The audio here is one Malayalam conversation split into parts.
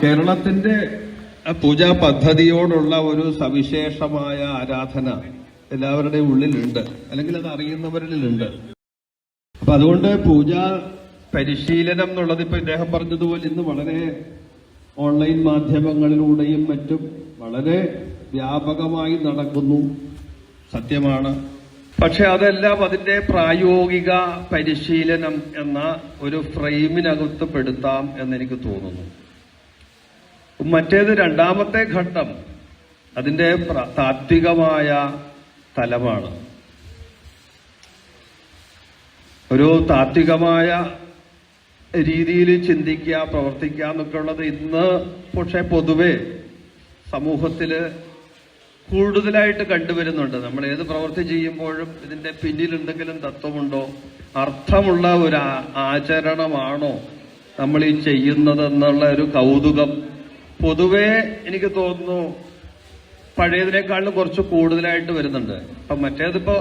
കേരളത്തിന്റെ പൂജാ പദ്ധതിയോടുള്ള ഒരു സവിശേഷമായ ആരാധന എല്ലാവരുടെയും ഉള്ളിലുണ്ട്, അല്ലെങ്കിൽ അത് അറിയുന്നവരിലുണ്ട്. അപ്പൊ അതുകൊണ്ട് പൂജാ പരിശീലനം എന്നുള്ളത് ഇപ്പൊ ഇദ്ദേഹം പറഞ്ഞതുപോലെ ഇന്ന് വളരെ ഓൺലൈൻ മാധ്യമങ്ങളിലൂടെയും മറ്റും വളരെ വ്യാപകമായി നടക്കുന്നു, സത്യമാണ്. പക്ഷെ അതെല്ലാം അതിന്റെ പ്രായോഗിക പരിശീലനം എന്ന ഒരു ഫ്രെയിമിനകത്ത് പെടുത്താം എന്നെനിക്ക് തോന്നുന്നു. മറ്റേത് രണ്ടാമത്തെ ഘട്ടം അതിന്റെ താത്വികമായ തലമാണ്. ഒരു താത്വികമായ രീതിയിൽ ചിന്തിക്കുക, പ്രവർത്തിക്കുക എന്നൊക്കെ ഉള്ളത് ഇന്ന് പക്ഷെ പൊതുവെ സമൂഹത്തില് കൂടുതലായിട്ട് കണ്ടുവരുന്നുണ്ട്. നമ്മൾ ഏത് പ്രവൃത്തി ചെയ്യുമ്പോഴും ഇതിന്റെ പിന്നിൽ എന്തെങ്കിലും തത്വമുണ്ടോ, അർത്ഥമുള്ള ഒരു ആചരണമാണോ നമ്മൾ ഈ ചെയ്യുന്നതെന്നുള്ള ഒരു കൗതുകം പൊതുവെ എനിക്ക് തോന്നുന്നു പഴയതിനേക്കാളും കുറച്ച് കൂടുതലായിട്ട് വരുന്നുണ്ട്. അപ്പൊ മറ്റേതിപ്പോ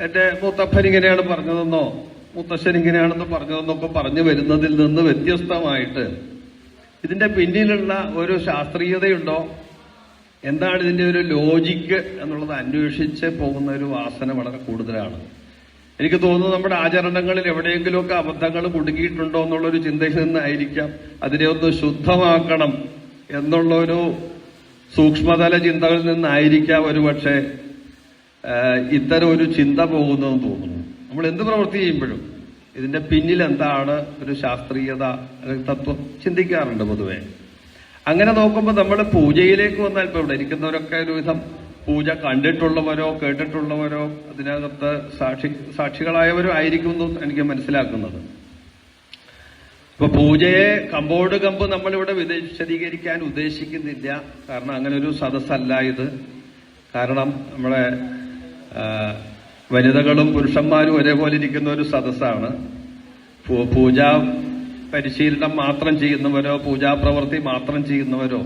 എന്റെ മുത്തപ്പൻ ഇങ്ങനെയാണ് പറഞ്ഞതെന്നോ മുത്തശ്ശൻ ഇങ്ങനെയാണെന്ന് പറഞ്ഞതെന്നൊക്കെ പറഞ്ഞു വരുന്നതിൽ നിന്ന് വ്യത്യസ്തമായിട്ട് ഇതിന്റെ പിന്നിലുള്ള ഒരു ശാസ്ത്രീയതയുണ്ടോ, എന്താണ് ഇതിന്റെ ഒരു ലോജിക്ക് എന്നുള്ളത് അന്വേഷിച്ച് പോകുന്ന ഒരു വാസന വളരെ കൂടുതലാണ്. എനിക്ക് തോന്നുന്നു നമ്മുടെ ആചരണങ്ങളിൽ എവിടെയെങ്കിലുമൊക്കെ അബദ്ധങ്ങൾ കുടുങ്ങിയിട്ടുണ്ടോ എന്നുള്ളൊരു ചിന്തയിൽ നിന്നായിരിക്കാം അതിനെ ഒന്ന് ശുദ്ധമാക്കണം എന്നുള്ളൊരു സൂക്ഷ്മതല ചിന്തകളിൽ നിന്നായിരിക്കാം ഒരുപക്ഷെ ഇത്തരം ഒരു ചിന്ത പോകുന്നതെന്ന് തോന്നുന്നു. നമ്മൾ എന്ത് പ്രവൃത്തി ചെയ്യുമ്പോഴും ഇതിന്റെ പിന്നിൽ എന്താണ് ഒരു ശാസ്ത്രീയത തത്വം ചിന്തിക്കാറുണ്ട് പൊതുവെ. അങ്ങനെ നോക്കുമ്പോൾ നമ്മൾ പൂജയിലേക്ക് വന്നാൽ ഇപ്പൊ ഇവിടെ ഇരിക്കുന്നവരൊക്കെ ഒരുവിധം പൂജ കണ്ടിട്ടുള്ളവരോ കേട്ടിട്ടുള്ളവരോ അതിനകത്ത് സാക്ഷികളായവരോ ആയിരിക്കും എന്ന് എനിക്ക് മനസ്സിലാക്കുന്നത്. ഇപ്പൊ പൂജയെ കമ്പോട് കമ്പ് നമ്മളിവിടെ വിശദീകരിക്കാൻ ഉദ്ദേശിക്കുന്നില്ല, കാരണം അങ്ങനെ ഒരു സദസ്സല്ല ഇത്. കാരണം നമ്മളെ വനിതകളും പുരുഷന്മാരും ഒരേപോലെ ഇരിക്കുന്ന ഒരു സദസ്സാണ്. പൂജാ പരിശീലനം മാത്രം ചെയ്യുന്നവരോ പൂജാ പ്രവൃത്തി മാത്രം ചെയ്യുന്നവരോ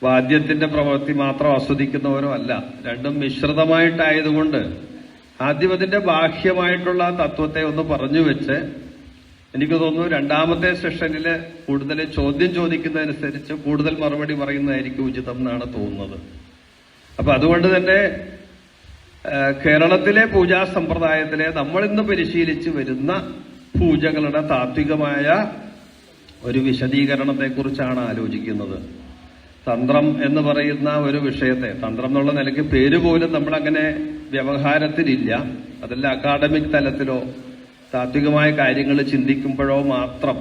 വാദ്യത്തിന്റെ പ്രവൃത്തി മാത്രം ആസ്വദിക്കുന്നവരോ അല്ല. രണ്ടും മിശ്രിതമായിട്ടായതുകൊണ്ട് ആദ്യം അതിന്റെ ബാഹ്യമായിട്ടുള്ള തത്വത്തെ ഒന്ന് പറഞ്ഞു വെച്ച് എനിക്ക് തോന്നുന്നു രണ്ടാമത്തെ സെഷനില് കൂടുതൽ ചോദ്യം ചോദിക്കുന്നതനുസരിച്ച് കൂടുതൽ മറുപടി പറയുന്നതായിരിക്കും ഉചിതം എന്നാണ് തോന്നുന്നത്. അപ്പൊ അതുകൊണ്ട് തന്നെ കേരളത്തിലെ പൂജാ സമ്പ്രദായത്തിലെ നമ്മൾ ഇന്ന് പരിശീലിച്ചു വരുന്ന പൂജകളുടെ താത്വികമായ ഒരു വിശദീകരണത്തെക്കുറിച്ചാണ് ആലോചിക്കുന്നത്. തന്ത്രം എന്ന് പറയുന്ന ഒരു വിഷയത്തെ, തന്ത്രം എന്നുള്ള നിലയ്ക്ക് പേര് പോലും നമ്മളങ്ങനെ വ്യവഹാരത്തിലില്ല, അതല്ല അക്കാഡമിക് തലത്തിലോ താത്വികമായ കാര്യങ്ങൾ ചിന്തിക്കുമ്പോഴോ മാത്രം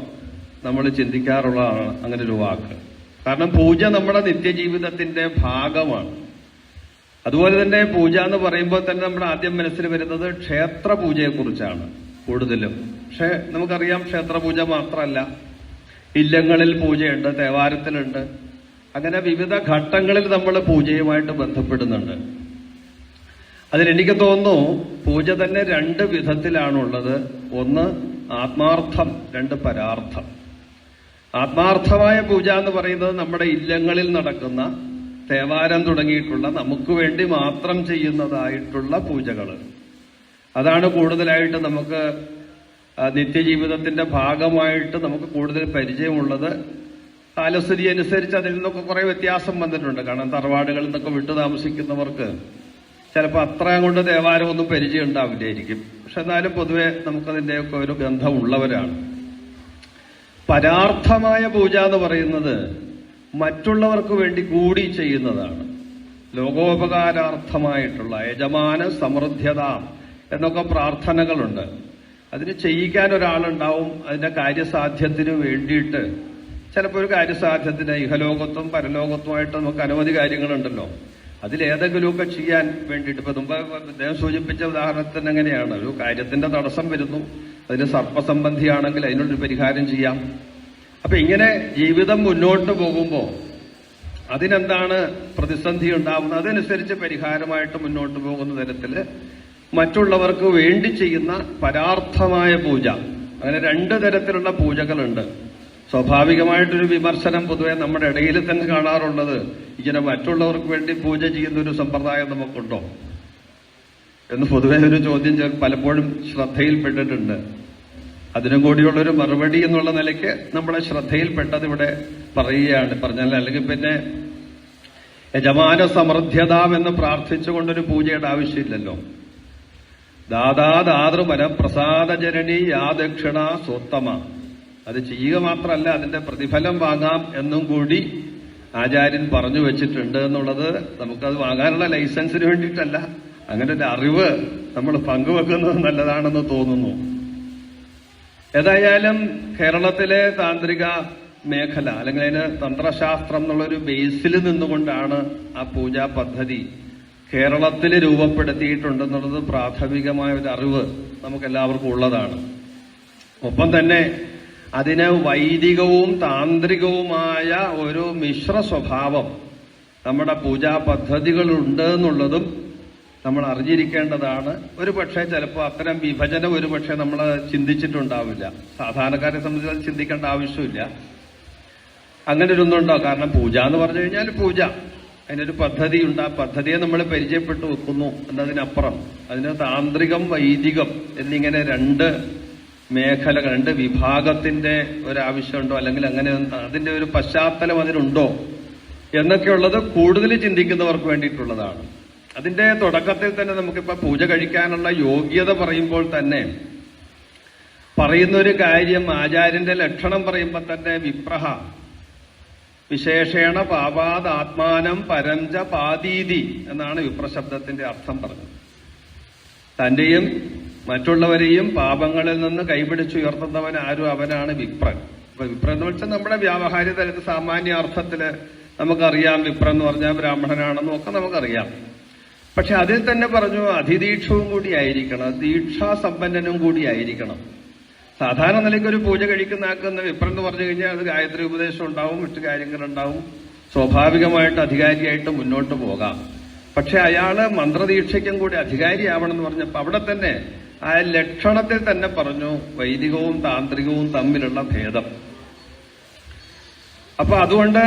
നമ്മൾ ചിന്തിക്കാറുള്ളതാണ് അങ്ങനെ ഒരു വാക്ക്. കാരണം പൂജ നമ്മുടെ നിത്യജീവിതത്തിന്റെ ഭാഗമാണ്. അതുപോലെ തന്നെ പൂജ എന്ന് പറയുമ്പോൾ തന്നെ നമ്മുടെ ആദ്യം മനസ്സിൽ വരുന്നത് ക്ഷേത്ര പൂജയെക്കുറിച്ചാണ് കൂടുതലും. പക്ഷെ നമുക്കറിയാം ക്ഷേത്രപൂജ മാത്രമല്ല, ഇല്ലങ്ങളിൽ പൂജയുണ്ട്, തേവാരത്തിലുണ്ട്. അങ്ങനെ വിവിധ ഘട്ടങ്ങളിൽ നമ്മൾ പൂജയുമായിട്ട് ബന്ധപ്പെടുന്നുണ്ട്. അതിലെനിക്ക് തോന്നുന്നു പൂജ തന്നെ രണ്ട് വിധത്തിലാണുള്ളത്. ഒന്ന് ആത്മാർത്ഥം, രണ്ട് പരാർത്ഥം. ആത്മാർത്ഥമായ പൂജ എന്ന് പറയുന്നത് നമ്മുടെ ഇല്ലങ്ങളിൽ നടക്കുന്ന തേവാരം തുടങ്ങിയിട്ടുള്ള നമുക്ക് വേണ്ടി മാത്രം ചെയ്യുന്നതായിട്ടുള്ള പൂജകൾ. അതാണ് കൂടുതലായിട്ട് നമുക്ക് നിത്യജീവിതത്തിന്റെ ഭാഗമായിട്ട് നമുക്ക് കൂടുതൽ പരിചയമുള്ളത്. കാലസ്ഥിതി അനുസരിച്ച് അതിൽ നിന്നൊക്കെ കുറെ വ്യത്യാസം വന്നിട്ടുണ്ട്. കാരണം തറവാടുകളിൽ നിന്നൊക്കെ വിട്ടു താമസിക്കുന്നവർക്ക് ചിലപ്പോൾ അത്ര കൊണ്ട് ദേവാലയമൊന്നും പരിചയം ഉണ്ടാവില്ലായിരിക്കും. പക്ഷെ എന്നാലും പൊതുവെ നമുക്കതിൻ്റെയൊക്കെ ഒരു ഗന്ധമുള്ളവരാണ്. പരാർത്ഥമായ പൂജ എന്ന് പറയുന്നത് മറ്റുള്ളവർക്ക് വേണ്ടി കൂടി ചെയ്യുന്നതാണ്. ലോകോപകാരാർത്ഥമായിട്ടുള്ള യജമാന സമൃദ്ധ്യത എന്നൊക്കെ പ്രാർത്ഥനകളുണ്ട്. അതിന് ചെയ്യിക്കാൻ ഒരാളുണ്ടാവും. അതിന്റെ കാര്യസാധ്യത്തിന് വേണ്ടിയിട്ട് ചിലപ്പോൾ ഒരു കാര്യസാധ്യത്തിന് ഇഹലോകത്വം പരലോകത്വമായിട്ട് നമുക്ക് അനവധി കാര്യങ്ങളുണ്ടല്ലോ, അതിലേതെങ്കിലുമൊക്കെ ചെയ്യാൻ വേണ്ടിയിട്ട്. ഇപ്പൊ മുമ്പ് അദ്ദേഹം സൂചിപ്പിച്ച ഉദാഹരണത്തിന് എങ്ങനെയാണ് ഒരു കാര്യത്തിന്റെ തടസ്സം വരുന്നു, അതിന് സർപ്പസംബന്ധിയാണെങ്കിൽ അതിനൊരു പരിഹാരം ചെയ്യാം. അപ്പൊ ഇങ്ങനെ ജീവിതം മുന്നോട്ട് പോകുമ്പോൾ അതിനെന്താണ് പ്രതിസന്ധി ഉണ്ടാവുന്നത്, അതനുസരിച്ച് പരിഹാരമായിട്ട് മുന്നോട്ട് പോകുന്ന തരത്തില് മറ്റുള്ളവർക്ക് വേണ്ടി ചെയ്യുന്ന പരാർത്ഥമായ പൂജ. അങ്ങനെ രണ്ട് തരത്തിലുള്ള പൂജകളുണ്ട്. സ്വാഭാവികമായിട്ടൊരു വിമർശനം പൊതുവെ നമ്മുടെ ഇടയിൽ തന്നെ കാണാറുള്ളത്, ഇങ്ങനെ മറ്റുള്ളവർക്ക് വേണ്ടി പൂജ ചെയ്യുന്ന ഒരു സമ്പ്രദായം നമുക്കുണ്ടോ എന്ന് പൊതുവെ ഒരു ചോദ്യം പലപ്പോഴും ശ്രദ്ധയിൽപ്പെട്ടിട്ടുണ്ട്. അതിനും കൂടിയുള്ളൊരു മറുപടി എന്നുള്ള നിലയ്ക്ക് നമ്മുടെ ശ്രദ്ധയിൽപ്പെട്ടത് ഇവിടെ പറയുകയാണ്. പറഞ്ഞാൽ അല്ലെങ്കിൽ പിന്നെ യജമാന സമൃദ്ധ്യതാമെന്ന് പ്രാർത്ഥിച്ചുകൊണ്ടൊരു പൂജയുടെ ആവശ്യമില്ലല്ലോ. ദാതാദാതൃ പരപ്രസാദജനനി യാ ദക്ഷിണ സോത്തമ, അത് ചെയ്യുക മാത്രമല്ല അതിന്റെ പ്രതിഫലം വാങ്ങാം എന്നും കൂടി ആചാര്യൻ പറഞ്ഞു വെച്ചിട്ടുണ്ട് എന്നുള്ളത് നമുക്കത് വാങ്ങാനുള്ള ലൈസൻസിന് വേണ്ടിയിട്ടല്ല, അങ്ങനെ ഒരു അറിവ് നമ്മൾ പങ്കുവെക്കുന്നത് നല്ലതാണെന്ന് തോന്നുന്നു. ഏതായാലും കേരളത്തിലെ താന്ത്രിക മേഖല അല്ലെങ്കിൽ അതിന് തന്ത്രശാസ്ത്രം എന്നുള്ളൊരു ബേസിൽ നിന്നുകൊണ്ടാണ് ആ പൂജാ പദ്ധതി കേരളത്തിൽ രൂപപ്പെടുത്തിയിട്ടുണ്ടെന്നുള്ളത് പ്രാഥമികമായ ഒരു അറിവ് നമുക്കെല്ലാവർക്കും ഉള്ളതാണ്. ഒപ്പം തന്നെ അതിന് വൈദികവും താന്ത്രികവുമായ ഒരു മിശ്ര സ്വഭാവം നമ്മുടെ പൂജാ പദ്ധതികളുണ്ട് എന്നുള്ളതും നമ്മൾ അറിഞ്ഞിരിക്കേണ്ടതാണ്. ഒരു പക്ഷേ ചിലപ്പോൾ അത്തരം വിഭജനം ഒരു പക്ഷേ നമ്മൾ ചിന്തിച്ചിട്ടുണ്ടാവില്ല. സാധാരണക്കാരെ സംബന്ധിച്ച് ചിന്തിക്കേണ്ട ആവശ്യമില്ല. അങ്ങനെ ഒന്നുണ്ടോ? കാരണം പൂജ എന്ന് പറഞ്ഞു കഴിഞ്ഞാൽ പൂജ, അതിനൊരു പദ്ധതിയുണ്ട്. ആ പദ്ധതിയെ നമ്മൾ പരിചയപ്പെട്ടു വെക്കുന്നു എന്നതിനപ്പുറം അതിന് താന്ത്രികം വൈദികം എന്നിങ്ങനെ രണ്ട് മേഖലകൾ, രണ്ട് വിഭാഗത്തിന്റെ ഒരാവശ്യമുണ്ടോ, അല്ലെങ്കിൽ അങ്ങനെ അതിന്റെ ഒരു പശ്ചാത്തലം അതിനുണ്ടോ എന്നൊക്കെയുള്ളത് കൂടുതൽ ചിന്തിക്കുന്നവർക്ക് വേണ്ടിയിട്ടുള്ളതാണ്. അതിന്റെ തുടക്കത്തിൽ തന്നെ നമുക്കിപ്പോ പൂജ കഴിക്കാനുള്ള യോഗ്യത പറയുമ്പോൾ തന്നെ പറയുന്നൊരു കാര്യം, ആചാര്യന്റെ ലക്ഷണം പറയുമ്പോൾ തന്നെ വിപ്രഹ വിശേഷേണ പാപാത് ആത്മാനം പരഞ്ച പാതീതി എന്നാണ് വിപ്രശബ്ദത്തിന്റെ അർത്ഥം പറഞ്ഞത്. തന്റെയും മറ്റുള്ളവരെയും പാപങ്ങളിൽ നിന്ന് കൈപിടിച്ചുയർത്തുന്നവൻ ആരും അവനാണ് വിപ്രൻ. അപ്പൊ വിപ്രൻ എന്ന് വെച്ചാൽ നമ്മുടെ വ്യാവഹാരിക തലത്തിൽ സാമാന്യ അർത്ഥത്തില് നമുക്കറിയാം, വിപ്രൻ എന്ന് പറഞ്ഞാൽ ബ്രാഹ്മണനാണെന്നും ഒക്കെ നമുക്കറിയാം. പക്ഷെ അതിൽ തന്നെ പറഞ്ഞു അതിദീക്ഷവും കൂടി ആയിരിക്കണം, ദീക്ഷാസമ്പന്നനും കൂടി ആയിരിക്കണം. സാധാരണ നിലയ്ക്ക് ഒരു പൂജ കഴിക്കുന്ന ആക്കുന്ന വിപ്രൻ എന്ന് പറഞ്ഞു കഴിഞ്ഞാൽ അത് ഗായത്രി ഉപദേശം ഉണ്ടാവും, മറ്റു കാര്യങ്ങളുണ്ടാവും, സ്വാഭാവികമായിട്ട് അധികാരിയായിട്ട് മുന്നോട്ട് പോകാം. പക്ഷെ അയാള് മന്ത്രദീക്ഷയ്ക്കും കൂടി അധികാരിയാവണം എന്ന് പറഞ്ഞപ്പോൾ അവിടെ തന്നെ ആ ലക്ഷണത്തിൽ തന്നെ പറഞ്ഞു വൈദികവും താന്ത്രികവും തമ്മിലുള്ള ഭേദം. അപ്പൊ അതുകൊണ്ട്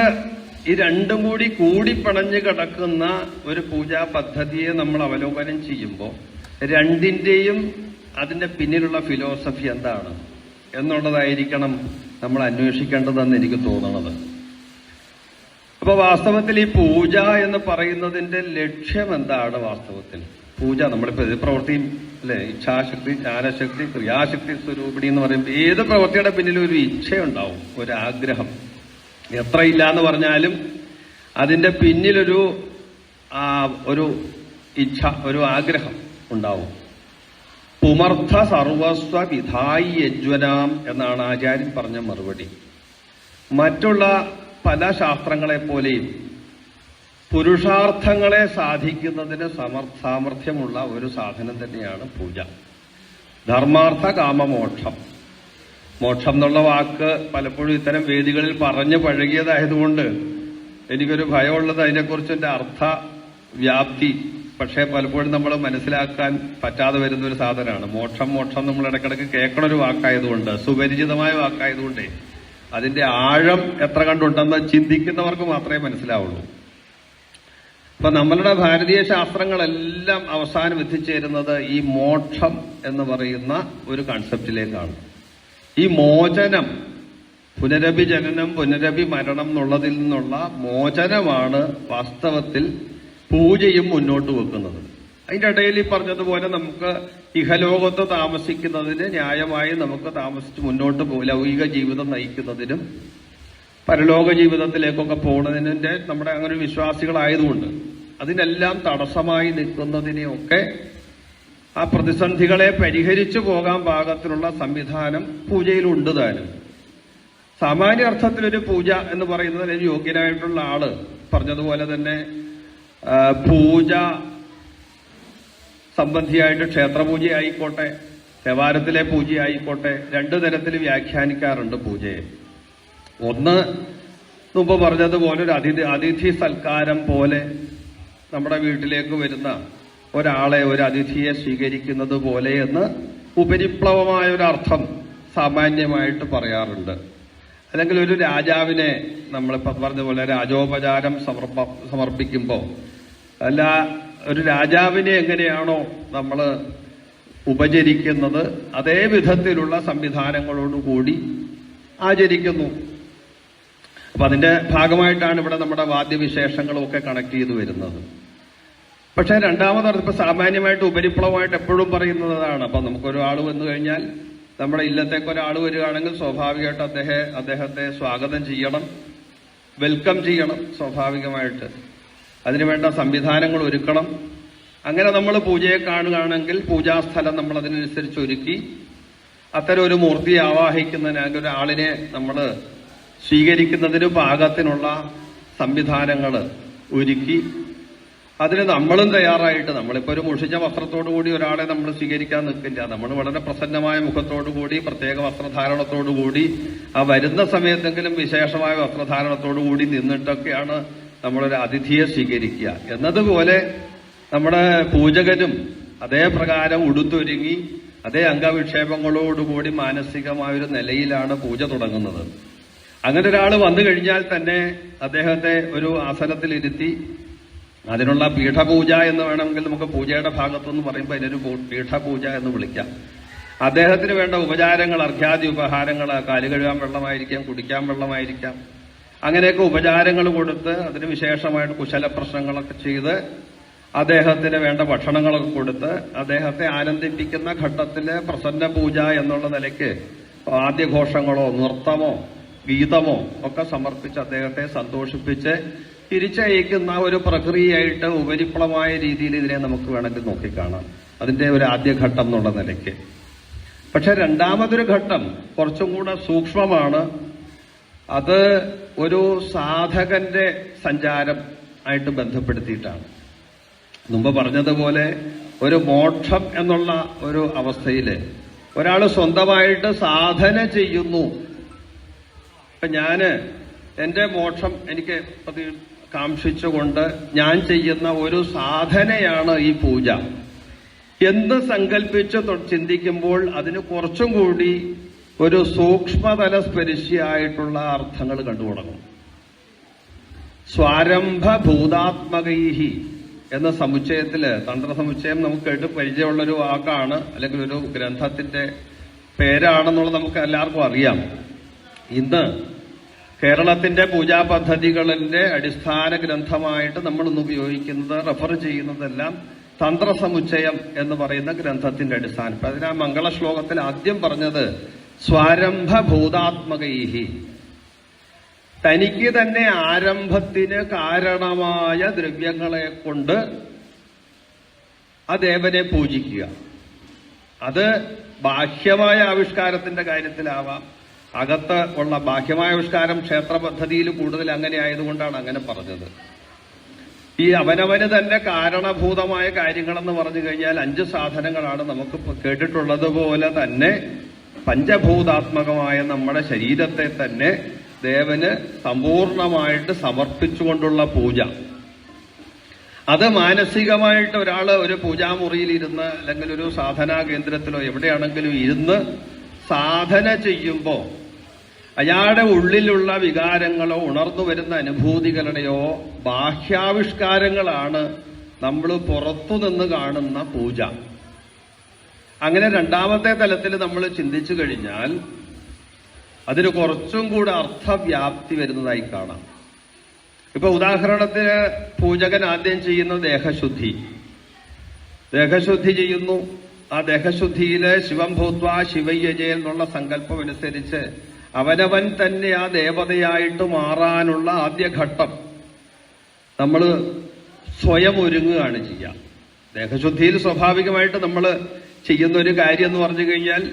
ഈ രണ്ടും കൂടി കൂടിപ്പണഞ്ഞു കിടക്കുന്ന ഒരു പൂജാ പദ്ധതിയെ നമ്മൾ അവലോകനം ചെയ്യുമ്പോൾ രണ്ടിന്റെയും അതിന്റെ പിന്നിലുള്ള ഫിലോസഫി എന്താണ് എന്നുള്ളതായിരിക്കണം നമ്മൾ അന്വേഷിക്കേണ്ടതെന്ന് എനിക്ക് തോന്നുന്നത്. അപ്പൊ വാസ്തവത്തിൽ ഈ പൂജ എന്ന് പറയുന്നതിന്റെ ലക്ഷ്യം എന്താണ്? വാസ്തവത്തിൽ പൂജ നമ്മളിപ്പോ ഏത് പ്രവൃത്തിയും അല്ലെ, ഇച്ഛാശക്തി, ജ്ഞാനശക്തി, ക്രിയാശക്തി സ്വരൂപിണി എന്ന് പറയുമ്പോൾ ഏത് പ്രവൃത്തിയുടെ പിന്നിലും ഒരു ഇച്ഛയുണ്ടാവും, ഒരു ആഗ്രഹം. എത്ര ഇല്ല എന്ന് പറഞ്ഞാലും അതിന്റെ പിന്നിലൊരു ഒരു ഇച്ഛ, ഒരു ആഗ്രഹം ഉണ്ടാവും. പുമർത്ഥ സർവസ്വ വിധായി യജ്വനാം എന്നാണ് ആചാര്യൻ പറഞ്ഞ മറുപടി. മറ്റുള്ള പല ശാസ്ത്രങ്ങളെ പോലെയും പുരുഷാർത്ഥങ്ങളെ സാധിക്കുന്നതിന് സാമർഥ്യമുള്ള ഒരു സാധനം തന്നെയാണ് പൂജ. ധർമാർത്ഥ കാമമോക്ഷം. മോക്ഷം എന്നുള്ള വാക്ക് പലപ്പോഴും ഇത്തരം വേദികളിൽ പറഞ്ഞു പഴകിയതായതുകൊണ്ട് എനിക്കൊരു ഭയമുള്ളത് അതിനെക്കുറിച്ച് എൻ്റെ അർത്ഥ വ്യാപ്തി പക്ഷേ പലപ്പോഴും നമ്മൾ മനസ്സിലാക്കാൻ പറ്റാതെ വരുന്നൊരു സാധനമാണ്. മോക്ഷം മോക്ഷം നമ്മൾ ഇടയ്ക്കിടയ്ക്ക് കേൾക്കണ ഒരു വാക്കായതുകൊണ്ട്, സുപരിചിതമായ വാക്കായതുകൊണ്ട് അതിന്റെ ആഴം എത്ര കണ്ടുണ്ടെന്ന് ചിന്തിക്കുന്നവർക്ക് മാത്രമേ മനസ്സിലാവുള്ളൂ. അപ്പൊ നമ്മളുടെ ഭാരതീയ ശാസ്ത്രങ്ങളെല്ലാം അവസാനം എത്തിച്ചേരുന്നത് ഈ മോക്ഷം എന്ന് പറയുന്ന ഒരു കൺസെപ്റ്റിലേക്കാണ്. ഈ മോചനം, പുനരഭി ജനനം പുനരഭി മരണം എന്നുള്ളതിൽ നിന്നുള്ള മോചനമാണ് വാസ്തവത്തിൽ പൂജയും മുന്നോട്ട് വെക്കുന്നത്. അതിന്റെ ഇടയിൽ ഈ പറഞ്ഞതുപോലെ നമുക്ക് ഇഹലോകത്ത് താമസിക്കുന്നതിന് ന്യായമായി നമുക്ക് താമസിച്ച് മുന്നോട്ട് ലൗകിക ജീവിതം നയിക്കുന്നതിനും പരലോക ജീവിതത്തിലേക്കൊക്കെ പോകുന്നതിന്റെ നമ്മുടെ അങ്ങനെ വിശ്വാസികളായതുകൊണ്ട് അതിനെല്ലാം തടസ്സമായി നിൽക്കുന്നതിനെയൊക്കെ ആ പ്രതിസന്ധികളെ പരിഹരിച്ചു പോകാൻ പാകത്തിലുള്ള സംവിധാനം പൂജയിലുണ്ട് താനും. സാമാന്യ അർത്ഥത്തിലൊരു പൂജ എന്ന് പറയുന്നതിന് യോഗ്യനായിട്ടുള്ള ആള് പറഞ്ഞതുപോലെ തന്നെ പൂജ സംബന്ധിയായിട്ട് ക്ഷേത്രപൂജയായിക്കോട്ടെ ദേവാലയത്തിലെ പൂജയായിക്കോട്ടെ രണ്ടു തരത്തിൽ വ്യാഖ്യാനിക്കാറുണ്ട് പൂജയെ. ഒന്ന്, മുമ്പ് പറഞ്ഞതുപോലെ ഒരു അതിഥി സൽക്കാരം പോലെ നമ്മുടെ വീട്ടിലേക്ക് വരുന്ന ഒരാളെ, ഒരു അതിഥിയെ സ്വീകരിക്കുന്നത് പോലെ എന്ന് ഉപരിപ്ലവമായ ഒരു അർത്ഥം സാമാന്യമായിട്ട് പറയാറുണ്ട്. അല്ലെങ്കിൽ ഒരു രാജാവിനെ നമ്മളിപ്പോൾ പറഞ്ഞ പോലെ രാജോപചാരം സമർപ്പിക്കുമ്പോൾ, അല്ല ഒരു രാജാവിനെ എങ്ങനെയാണോ നമ്മൾ ഉപചരിക്കുന്നത് അതേ വിധത്തിലുള്ള സംവിധാനങ്ങളോടുകൂടി ആചരിക്കുന്നു. അപ്പൊ അതിന്റെ ഭാഗമായിട്ടാണ് ഇവിടെ നമ്മുടെ വാദ്യവിശേഷങ്ങളും ഒക്കെ കണക്ട് ചെയ്തു വരുന്നത്. പക്ഷെ രണ്ടാമത് ഇപ്പൊ സാമാന്യമായിട്ട് ഉപരിപ്ലവമായിട്ട് എപ്പോഴും പറയുന്നതാണ്. അപ്പൊ നമുക്കൊരാൾ വന്നു കഴിഞ്ഞാൽ നമ്മുടെ ഇല്ലത്തേക്ക് ഒരാൾ വരികയാണെങ്കിൽ സ്വാഭാവികമായിട്ട് അദ്ദേഹത്തെ സ്വാഗതം ചെയ്യണം, വെൽക്കം ചെയ്യണം. സ്വാഭാവികമായിട്ട് അതിനുവേണ്ട സംവിധാനങ്ങൾ ഒരുക്കണം. അങ്ങനെ നമ്മൾ പൂജയെ കാണുകയാണെങ്കിൽ പൂജാസ്ഥലം നമ്മൾ അതിനനുസരിച്ച് ഒരുക്കി അത്തരം ഒരു മൂർത്തിയെ ആവാഹിക്കുന്നതിന് ഒരാളിനെ നമ്മൾ സ്വീകരിക്കുന്നതിന് പാകത്തിനുള്ള സംവിധാനങ്ങൾ ഒരുക്കി അതിന് നമ്മളും തയ്യാറായിട്ട്, നമ്മളിപ്പോൾ ഒരു മുഷിച്ച വസ്ത്രത്തോടു കൂടി ഒരാളെ നമ്മൾ സ്വീകരിക്കാൻ നിൽക്കില്ല. നമ്മൾ വളരെ പ്രസന്നമായ മുഖത്തോടു കൂടി പ്രത്യേക വസ്ത്രധാരണത്തോടു കൂടി ആ വരുന്ന സമയത്തെങ്കിലും വിശേഷമായ വസ്ത്രധാരണത്തോടു കൂടി നിന്നിട്ടൊക്കെയാണ് നമ്മളൊരു അതിഥിയെ സ്വീകരിക്കുക. എന്നതുപോലെ നമ്മുടെ പൂജകനും അതേ പ്രകാരം ഉടുത്തൊരുങ്ങി അതേ അംഗവിക്ഷേപങ്ങളോടുകൂടി മാനസികമായൊരു നിലയിലാണ് പൂജ തുടങ്ങുന്നത്. അങ്ങനെ ഒരാൾ വന്നു കഴിഞ്ഞാൽ തന്നെ അദ്ദേഹത്തെ ഒരു ആസനത്തിലിരുത്തി അതിനുള്ള പീഠപൂജ എന്ന് വേണമെങ്കിൽ നമുക്ക് പൂജയുടെ ഭാഗത്തുനിന്ന് പറയുമ്പോൾ അതിനൊരു പീഠപൂജ എന്ന് വിളിക്കാം. അദ്ദേഹത്തിന് വേണ്ട ഉപചാരങ്ങൾ, അർഘ്യാദി ഉപഹാരങ്ങൾ, കാല് കഴുകാൻ വെള്ളമായിരിക്കാം, കുടിക്കാൻ വെള്ളമായിരിക്കാം, അങ്ങനെയൊക്കെ ഉപചാരങ്ങൾ കൊടുത്ത് അതിന് വിശേഷമായിട്ട് കുശല പ്രശ്നങ്ങളൊക്കെ ചെയ്ത് അദ്ദേഹത്തിന് വേണ്ട ഭക്ഷണങ്ങളൊക്കെ കൊടുത്ത് അദ്ദേഹത്തെ ആനന്ദിപ്പിക്കുന്ന ഘട്ടത്തില് പ്രസന്ന പൂജ എന്നുള്ള നിലയ്ക്ക് വാദ്യഘോഷങ്ങളോ നൃത്തമോ ഗീതമോ ഒക്കെ സമർപ്പിച്ച് അദ്ദേഹത്തെ സന്തോഷിപ്പിച്ച് തിരിച്ചയക്കുന്ന ഒരു പ്രക്രിയയായിട്ട് ഉപരിപ്ലവമായ രീതിയിൽ ഇതിനെ നമുക്ക് വേണമെങ്കിൽ നോക്കിക്കാണാം, അതിന്റെ ഒരു ആദ്യഘട്ടം എന്നുള്ള നിലയ്ക്ക്. പക്ഷെ രണ്ടാമതൊരു ഘട്ടം കുറച്ചും കൂടെ സൂക്ഷ്മമാണ്. അത് ഒരു സാധകന്റെ സഞ്ചാരം ആയിട്ട് ബന്ധപ്പെടുത്തിയിട്ടാണ്. മുമ്പ് പറഞ്ഞതുപോലെ ഒരു മോക്ഷം എന്നുള്ള ഒരു അവസ്ഥയില് ഒരാൾ സ്വന്തമായിട്ട് സാധന ചെയ്യുന്നു. ഇപ്പൊ എന്റെ മോക്ഷം എനിക്ക് കാംക്ഷിച്ചുകൊണ്ട് ഞാൻ ചെയ്യുന്ന ഒരു സാധനയാണ് ഈ പൂജ എന്ന് സങ്കല്പിച്ച് ചിന്തിക്കുമ്പോൾ അതിന് കുറച്ചും കൂടി ഒരു സൂക്ഷ്മതല സ്പരിശിയായിട്ടുള്ള അർത്ഥങ്ങൾ കണ്ടുതുടങ്ങും. സ്വാരംഭ ഭൂതാത്മകൈഹി എന്ന സമുച്ചയത്തില്, തന്ത്രസമുച്ചയം നമുക്ക് കേട്ട് പരിചയമുള്ളൊരു വാക്കാണ്, അല്ലെങ്കിൽ ഒരു ഗ്രന്ഥത്തിന്റെ പേരാണെന്നുള്ളത് നമുക്ക് എല്ലാവർക്കും അറിയാം. ഇന്ന് കേരളത്തിന്റെ പൂജാ പദ്ധതികളിന്റെ അടിസ്ഥാന ഗ്രന്ഥമായിട്ട് നമ്മൾ ഇന്ന് ഉപയോഗിക്കുന്നത്, റെഫർ ചെയ്യുന്നതെല്ലാം തന്ത്രസമുച്ചയം എന്ന് പറയുന്ന ഗ്രന്ഥത്തിന്റെ അടിസ്ഥാനം. അതിന് ആ മംഗള ശ്ലോകത്തിൽ ആദ്യം പറഞ്ഞത് സ്വാരംഭ ഭൂതാത്മകൈഹി, തനിക്ക് തന്നെ ആരംഭത്തിന് കാരണമായ ദ്രവ്യങ്ങളെ കൊണ്ട് ആ ദേവനെ പൂജിക്കുക. അത് ബാഹ്യമായ ആവിഷ്കാരത്തിന്റെ കാര്യത്തിലാവാം, അകത്ത് ഉള്ള ബാഹ്യമായ ആവിഷ്കാരം ക്ഷേത്ര പദ്ധതിയിൽ കൂടുതൽ അങ്ങനെ ആയതുകൊണ്ടാണ് അങ്ങനെ പറഞ്ഞത്. ഈ അവനവന് തന്നെ കാരണഭൂതമായ കാര്യങ്ങളെന്ന് പറഞ്ഞു കഴിഞ്ഞാൽ 5 സാധനങ്ങളാണ് നമുക്ക് കേട്ടിട്ടുള്ളതുപോലെ തന്നെ പഞ്ചഭൂതാത്മകമായ നമ്മുടെ ശരീരത്തെ തന്നെ ദേവന് സമ്പൂർണമായിട്ട് സമർപ്പിച്ചുകൊണ്ടുള്ള പൂജ. അത് മാനസികമായിട്ട് ഒരാള് ഒരു പൂജാമുറിയിൽ ഇരുന്ന് അല്ലെങ്കിൽ ഒരു സാധനാ കേന്ദ്രത്തിലോ എവിടെയാണെങ്കിലും ഇരുന്ന് സാധന ചെയ്യുമ്പോൾ അയാളുടെ ഉള്ളിലുള്ള വികാരങ്ങളോ ഉണർന്നു വരുന്ന അനുഭൂതികളുടെയോ ബാഹ്യാവിഷ്കാരങ്ങളാണ് നമ്മൾ പുറത്തുനിന്ന് കാണുന്ന പൂജ. അങ്ങനെ രണ്ടാമത്തെ തലത്തിൽ നമ്മൾ ചിന്തിച്ചു കഴിഞ്ഞാൽ അതിന് കുറച്ചും കൂടെ അർത്ഥവ്യാപ്തി വരുന്നതായി കാണാം. ഇപ്പൊ ഉദാഹരണത്തിന് പൂജകൻ ആദ്യം ചെയ്യുന്ന ദേഹശുദ്ധി ചെയ്യുന്നു. ആ ദേഹശുദ്ധിയില് ശിവം ഭൂത്വ ശിവയ്യജയ എന്നുള്ള സങ്കല്പം അനുസരിച്ച് അവനവൻ തന്നെ ആ ദേവതയായിട്ട് മാറാനുള്ള ആദ്യഘട്ടം നമ്മൾ സ്വയം ഒരുങ്ങുകയാണ് ചെയ്യുക. ദേഹശുദ്ധിയിൽ സ്വാഭാവികമായിട്ട് നമ്മൾ ചെയ്യുന്ന ഒരു കാര്യം എന്ന് പറഞ്ഞു കഴിഞ്ഞാൽ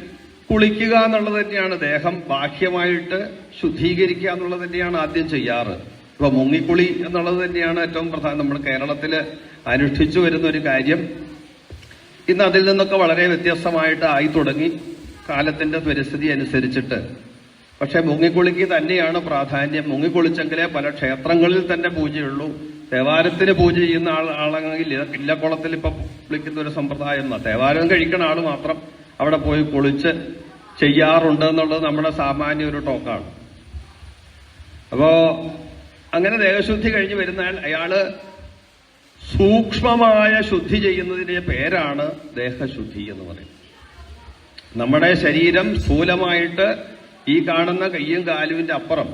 കുളിക്കുക എന്നുള്ളത് തന്നെയാണ്. ദേഹം ബാഹ്യമായിട്ട് ശുദ്ധീകരിക്കുക എന്നുള്ളത് തന്നെയാണ് ആദ്യം ചെയ്യാറ്. ഇപ്പൊ മുങ്ങിക്കുളി എന്നുള്ളത് തന്നെയാണ് ഏറ്റവും പ്രധാനം. നമ്മൾ കേരളത്തിൽ അനുഷ്ഠിച്ചു വരുന്ന ഒരു കാര്യം. ഇന്ന് അതിൽ നിന്നൊക്കെ വളരെ വ്യത്യസ്തമായിട്ട് ആയി തുടങ്ങി കാലത്തിന്റെ പരിസ്ഥിതി അനുസരിച്ചിട്ട്. പക്ഷെ മുങ്ങിക്കുളിക്ക് തന്നെയാണ് പ്രാധാന്യം. മുങ്ങിക്കുളിച്ചെങ്കിലേ പല ക്ഷേത്രങ്ങളിൽ തന്നെ പൂജയുള്ളൂ. തേവാരത്തിന് പൂജ ചെയ്യുന്ന ആളാണെങ്കിൽ ഇല്ലക്കുളത്തിൽ ഇപ്പൊ കുളിക്കുന്ന ഒരു സമ്പ്രദായം. തേവാരം കഴിക്കുന്ന ആള് മാത്രം അവിടെ പോയി കുളിച്ച് ചെയ്യാറുണ്ട് എന്നുള്ളത് നമ്മുടെ സാമാന്യ ഒരു ടോക്കാണ്. അപ്പോ അങ്ങനെ ദേഹശുദ്ധി കഴിഞ്ഞ് വരുന്നാൽ അയാള് സൂക്ഷ്മമായ ശുദ്ധി ചെയ്യുന്നതിന്റെ പേരാണ് ദേഹശുദ്ധി എന്ന് പറയുന്നത്. നമ്മുടെ ശരീരം സ്ഥൂലമായിട്ട് ഈ കാണുന്ന കയ്യും കാലുവിന്റെ അപ്പുറം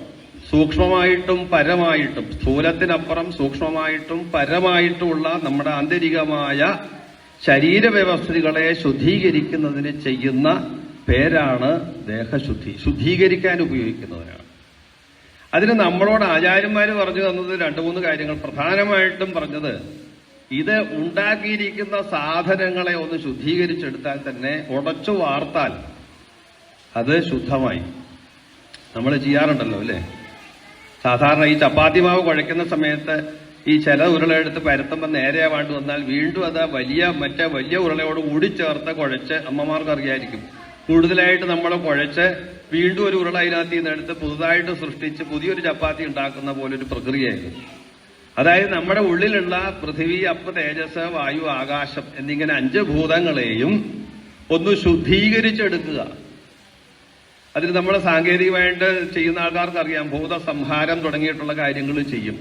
സൂക്ഷ്മമായിട്ടും പരമായിട്ടും, സ്ഥൂലത്തിനപ്പുറം സൂക്ഷ്മമായിട്ടും പരമായിട്ടുമുള്ള നമ്മുടെ ആന്തരികമായ ശരീരവ്യവസ്ഥകളെ ശുദ്ധീകരിക്കുന്നതിന് ചെയ്യുന്ന പേരാണ് ദേഹശുദ്ധി. ശുദ്ധീകരിക്കാൻ ഉപയോഗിക്കുന്നതിനാണ്. അതിന് നമ്മളോട് ആചാര്യന്മാർ പറഞ്ഞു തന്നത് 2-3 കാര്യങ്ങൾ. പ്രധാനമായിട്ടും പറഞ്ഞത്, ഇത് ഉണ്ടാക്കിയിരിക്കുന്ന സാധനങ്ങളെ ഒന്ന് ശുദ്ധീകരിച്ചെടുത്താൽ തന്നെ, ഉടച്ചു വാർത്താൽ അത് ശുദ്ധമായി. നമ്മൾ ചെയ്യാറുണ്ടല്ലോ അല്ലേ? സാധാരണ ഈ ചപ്പാത്തി മാവ് കുഴയ്ക്കുന്ന സമയത്ത് ഈ ചില ഉരുളയെടുത്ത് പരത്തുമ്പോൾ നേരെയാവാണ്ട് വന്നാൽ വീണ്ടും അത് വലിയ ഉരുളയോട് കൂടി ചേർത്ത് കുഴച്ച്, അമ്മമാർക്ക് അറിയായിരിക്കും, കൂടുതലായിട്ട് നമ്മൾ കുഴച്ച് വീണ്ടും ഒരു ഉരുള അതിനകത്ത് നിന്ന് എടുത്ത് പുതുതായിട്ട് സൃഷ്ടിച്ച് പുതിയൊരു ചപ്പാത്തി ഉണ്ടാക്കുന്ന പോലൊരു പ്രക്രിയയായിരുന്നു. അതായത് നമ്മുടെ ഉള്ളിലുള്ള പൃഥിവി, അപ്പ്, തേജസ്, വായു, ആകാശം എന്നിങ്ങനെ 5 ഭൂതങ്ങളെയും ഒന്ന് ശുദ്ധീകരിച്ചെടുക്കുക. അതിന് നമ്മൾ സാങ്കേതികമായിട്ട് ചെയ്യുന്ന ആൾക്കാർക്ക് അറിയാം, ഭൂതസംഹാരം തുടങ്ങിയിട്ടുള്ള കാര്യങ്ങൾ ചെയ്യും.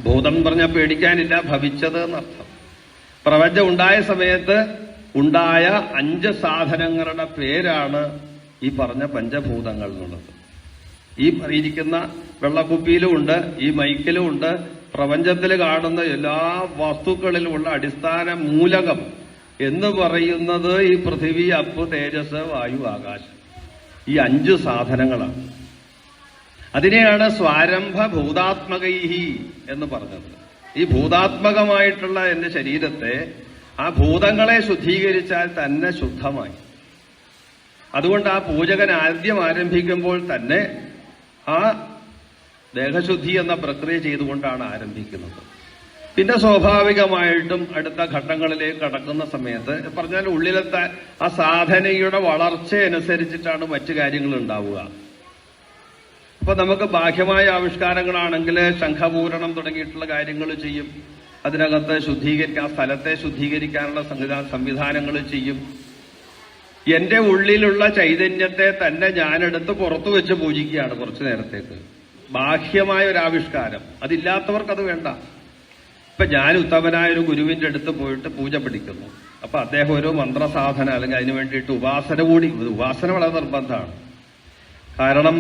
ഭൂതം പറഞ്ഞാൽ പേടിക്കാനില്ല, ഭവിച്ചത് എന്നർത്ഥം. പ്രപഞ്ചം ഉണ്ടായ സമയത്ത് ഉണ്ടായ 5 സാധനങ്ങളുടെ പേരാണ് ഈ പറഞ്ഞ പഞ്ചഭൂതങ്ങൾ എന്നുള്ളത്. ഈ ഇരിക്കുന്ന വെള്ളക്കുപ്പിയിലും ഉണ്ട്, ഈ മൈക്കിലും ഉണ്ട്, പ്രപഞ്ചത്തിൽ കാണുന്ന എല്ലാ വസ്തുക്കളിലുമുള്ള അടിസ്ഥാന മൂലകം എന്ന് പറയുന്നത് ഈ പൃഥിവി, അപ്പ്, തേജസ്, വായു, ആകാശം, ഈ 5 സാധനങ്ങളാണ്. അതിനെയാണ് സ്വാരംഭ ഭൂതാത്മകൈഹി എന്ന് പറഞ്ഞത്. ഈ ഭൂതാത്മകമായിട്ടുള്ള എന്റെ ശരീരത്തെ, ആ ഭൂതങ്ങളെ ശുദ്ധീകരിച്ചാൽ തന്നെ ശുദ്ധമായി. അതുകൊണ്ട് ആ പൂജകൻ ആദ്യം ആരംഭിക്കുമ്പോൾ തന്നെ ആ ദേഹശുദ്ധി എന്ന പ്രക്രിയ ചെയ്തുകൊണ്ടാണ് ആരംഭിക്കുന്നത്. പിന്നെ സ്വാഭാവികമായിട്ടും അടുത്ത ഘട്ടങ്ങളിലേക്ക് കടക്കുന്ന സമയത്ത് പറഞ്ഞാൽ ഉള്ളിലത്തെ ആ സാധനയുടെ വളർച്ചയനുസരിച്ചിട്ടാണ് മറ്റു കാര്യങ്ങൾ ഉണ്ടാവുക. അപ്പൊ നമുക്ക് ബാഹ്യമായ ആവിഷ്കാരങ്ങളാണെങ്കിൽ ശംഖപൂരണം തുടങ്ങിയിട്ടുള്ള കാര്യങ്ങൾ ചെയ്യും. അതിനകത്ത് ശുദ്ധീകരിക്കാൻ, സ്ഥലത്തെ ശുദ്ധീകരിക്കാനുള്ള സംവിധാനങ്ങൾ ചെയ്യും. എന്റെ ഉള്ളിലുള്ള ചൈതന്യത്തെ തന്നെ ഞാനെടുത്ത് പുറത്തു വെച്ച് പൂജിക്കുകയാണ് കുറച്ചു നേരത്തേക്ക്. ബാഹ്യമായ ഒരു ആവിഷ്കാരം അതില്ലാത്തവർക്കത് വേണ്ട. ഇപ്പൊ ഞാൻ ഉത്തമനായ ഒരു ഗുരുവിന്റെ അടുത്ത് പോയിട്ട് പൂജ പഠിക്കുന്നു. അപ്പൊ അദ്ദേഹം ഒരു മന്ത്രസാധന അല്ലെങ്കിൽ അതിനു വേണ്ടിയിട്ട് ഉപാസന വളരെ നിർബന്ധമാണ്. കാരണം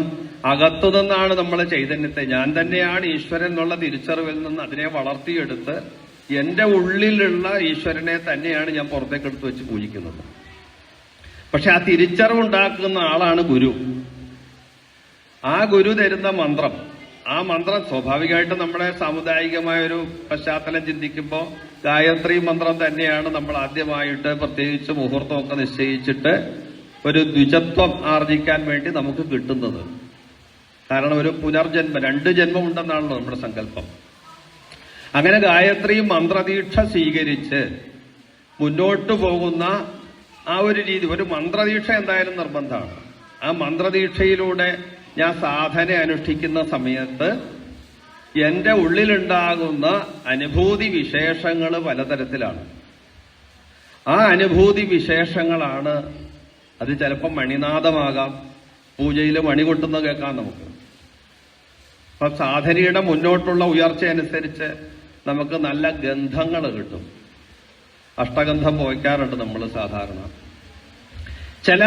അകത്തുനിന്നാണ് നമ്മളെ ചൈതന്യത്തെ, ഞാൻ തന്നെയാണ് ഈശ്വരൻ എന്നുള്ള തിരിച്ചറിവിൽ നിന്ന് അതിനെ വളർത്തിയെടുത്ത് എന്റെ ഉള്ളിലുള്ള ഈശ്വരനെ തന്നെയാണ് ഞാൻ പുറത്തേക്കെടുത്ത് വെച്ച് പൂജിക്കുന്നത്. പക്ഷെ ആ തിരിച്ചറിവുണ്ടാക്കുന്ന ആളാണ് ഗുരു. ആ ഗുരു തരുന്ന മന്ത്രം, ആ മന്ത്രം സ്വാഭാവികമായിട്ട് നമ്മുടെ സാമുദായികമായ ഒരു പശ്ചാത്തലം ചിന്തിക്കുമ്പോൾ ഗായത്രി മന്ത്രം തന്നെയാണ് നമ്മൾ ആദ്യമായിട്ട് പ്രത്യേകിച്ച് മുഹൂർത്തമൊക്കെ നിശ്ചയിച്ചിട്ട് ഒരു ദ്വിജത്വം ആർജിക്കാൻ വേണ്ടി നമുക്ക് കിട്ടുന്നത്. കാരണം ഒരു പുനർജന്മം, 2 ജന്മം ഉണ്ടെന്നാണല്ലോ നമ്മുടെ സങ്കല്പം. അങ്ങനെ ഗായത്രി മന്ത്രദീക്ഷ സ്വീകരിച്ച് മുന്നോട്ടു പോകുന്ന ആ ഒരു രീതി, ഒരു മന്ത്രദീക്ഷ എന്തായാലും നിർബന്ധമാണ്. ആ മന്ത്രദീക്ഷയിലൂടെ ഞാൻ സാധന അനുഷ്ഠിക്കുന്ന സമയത്ത് എന്റെ ഉള്ളിലുണ്ടാകുന്ന അനുഭൂതി വിശേഷങ്ങൾ പലതരത്തിലാണ്. ആ അനുഭൂതി വിശേഷങ്ങളാണ്, അത് ചിലപ്പോൾ മണിനാദമാകാം, പൂജയിൽ മണി കൊട്ടുന്ന കേൾക്കാം നമുക്ക്. അപ്പൊ സാധനയുടെ മുന്നോട്ടുള്ള ഉയർച്ച അനുസരിച്ച് നമുക്ക് നല്ല ഗന്ധങ്ങൾ കിട്ടും. അഷ്ടഗന്ധം പോയിക്കാറുണ്ട് നമ്മൾ സാധാരണ. ചില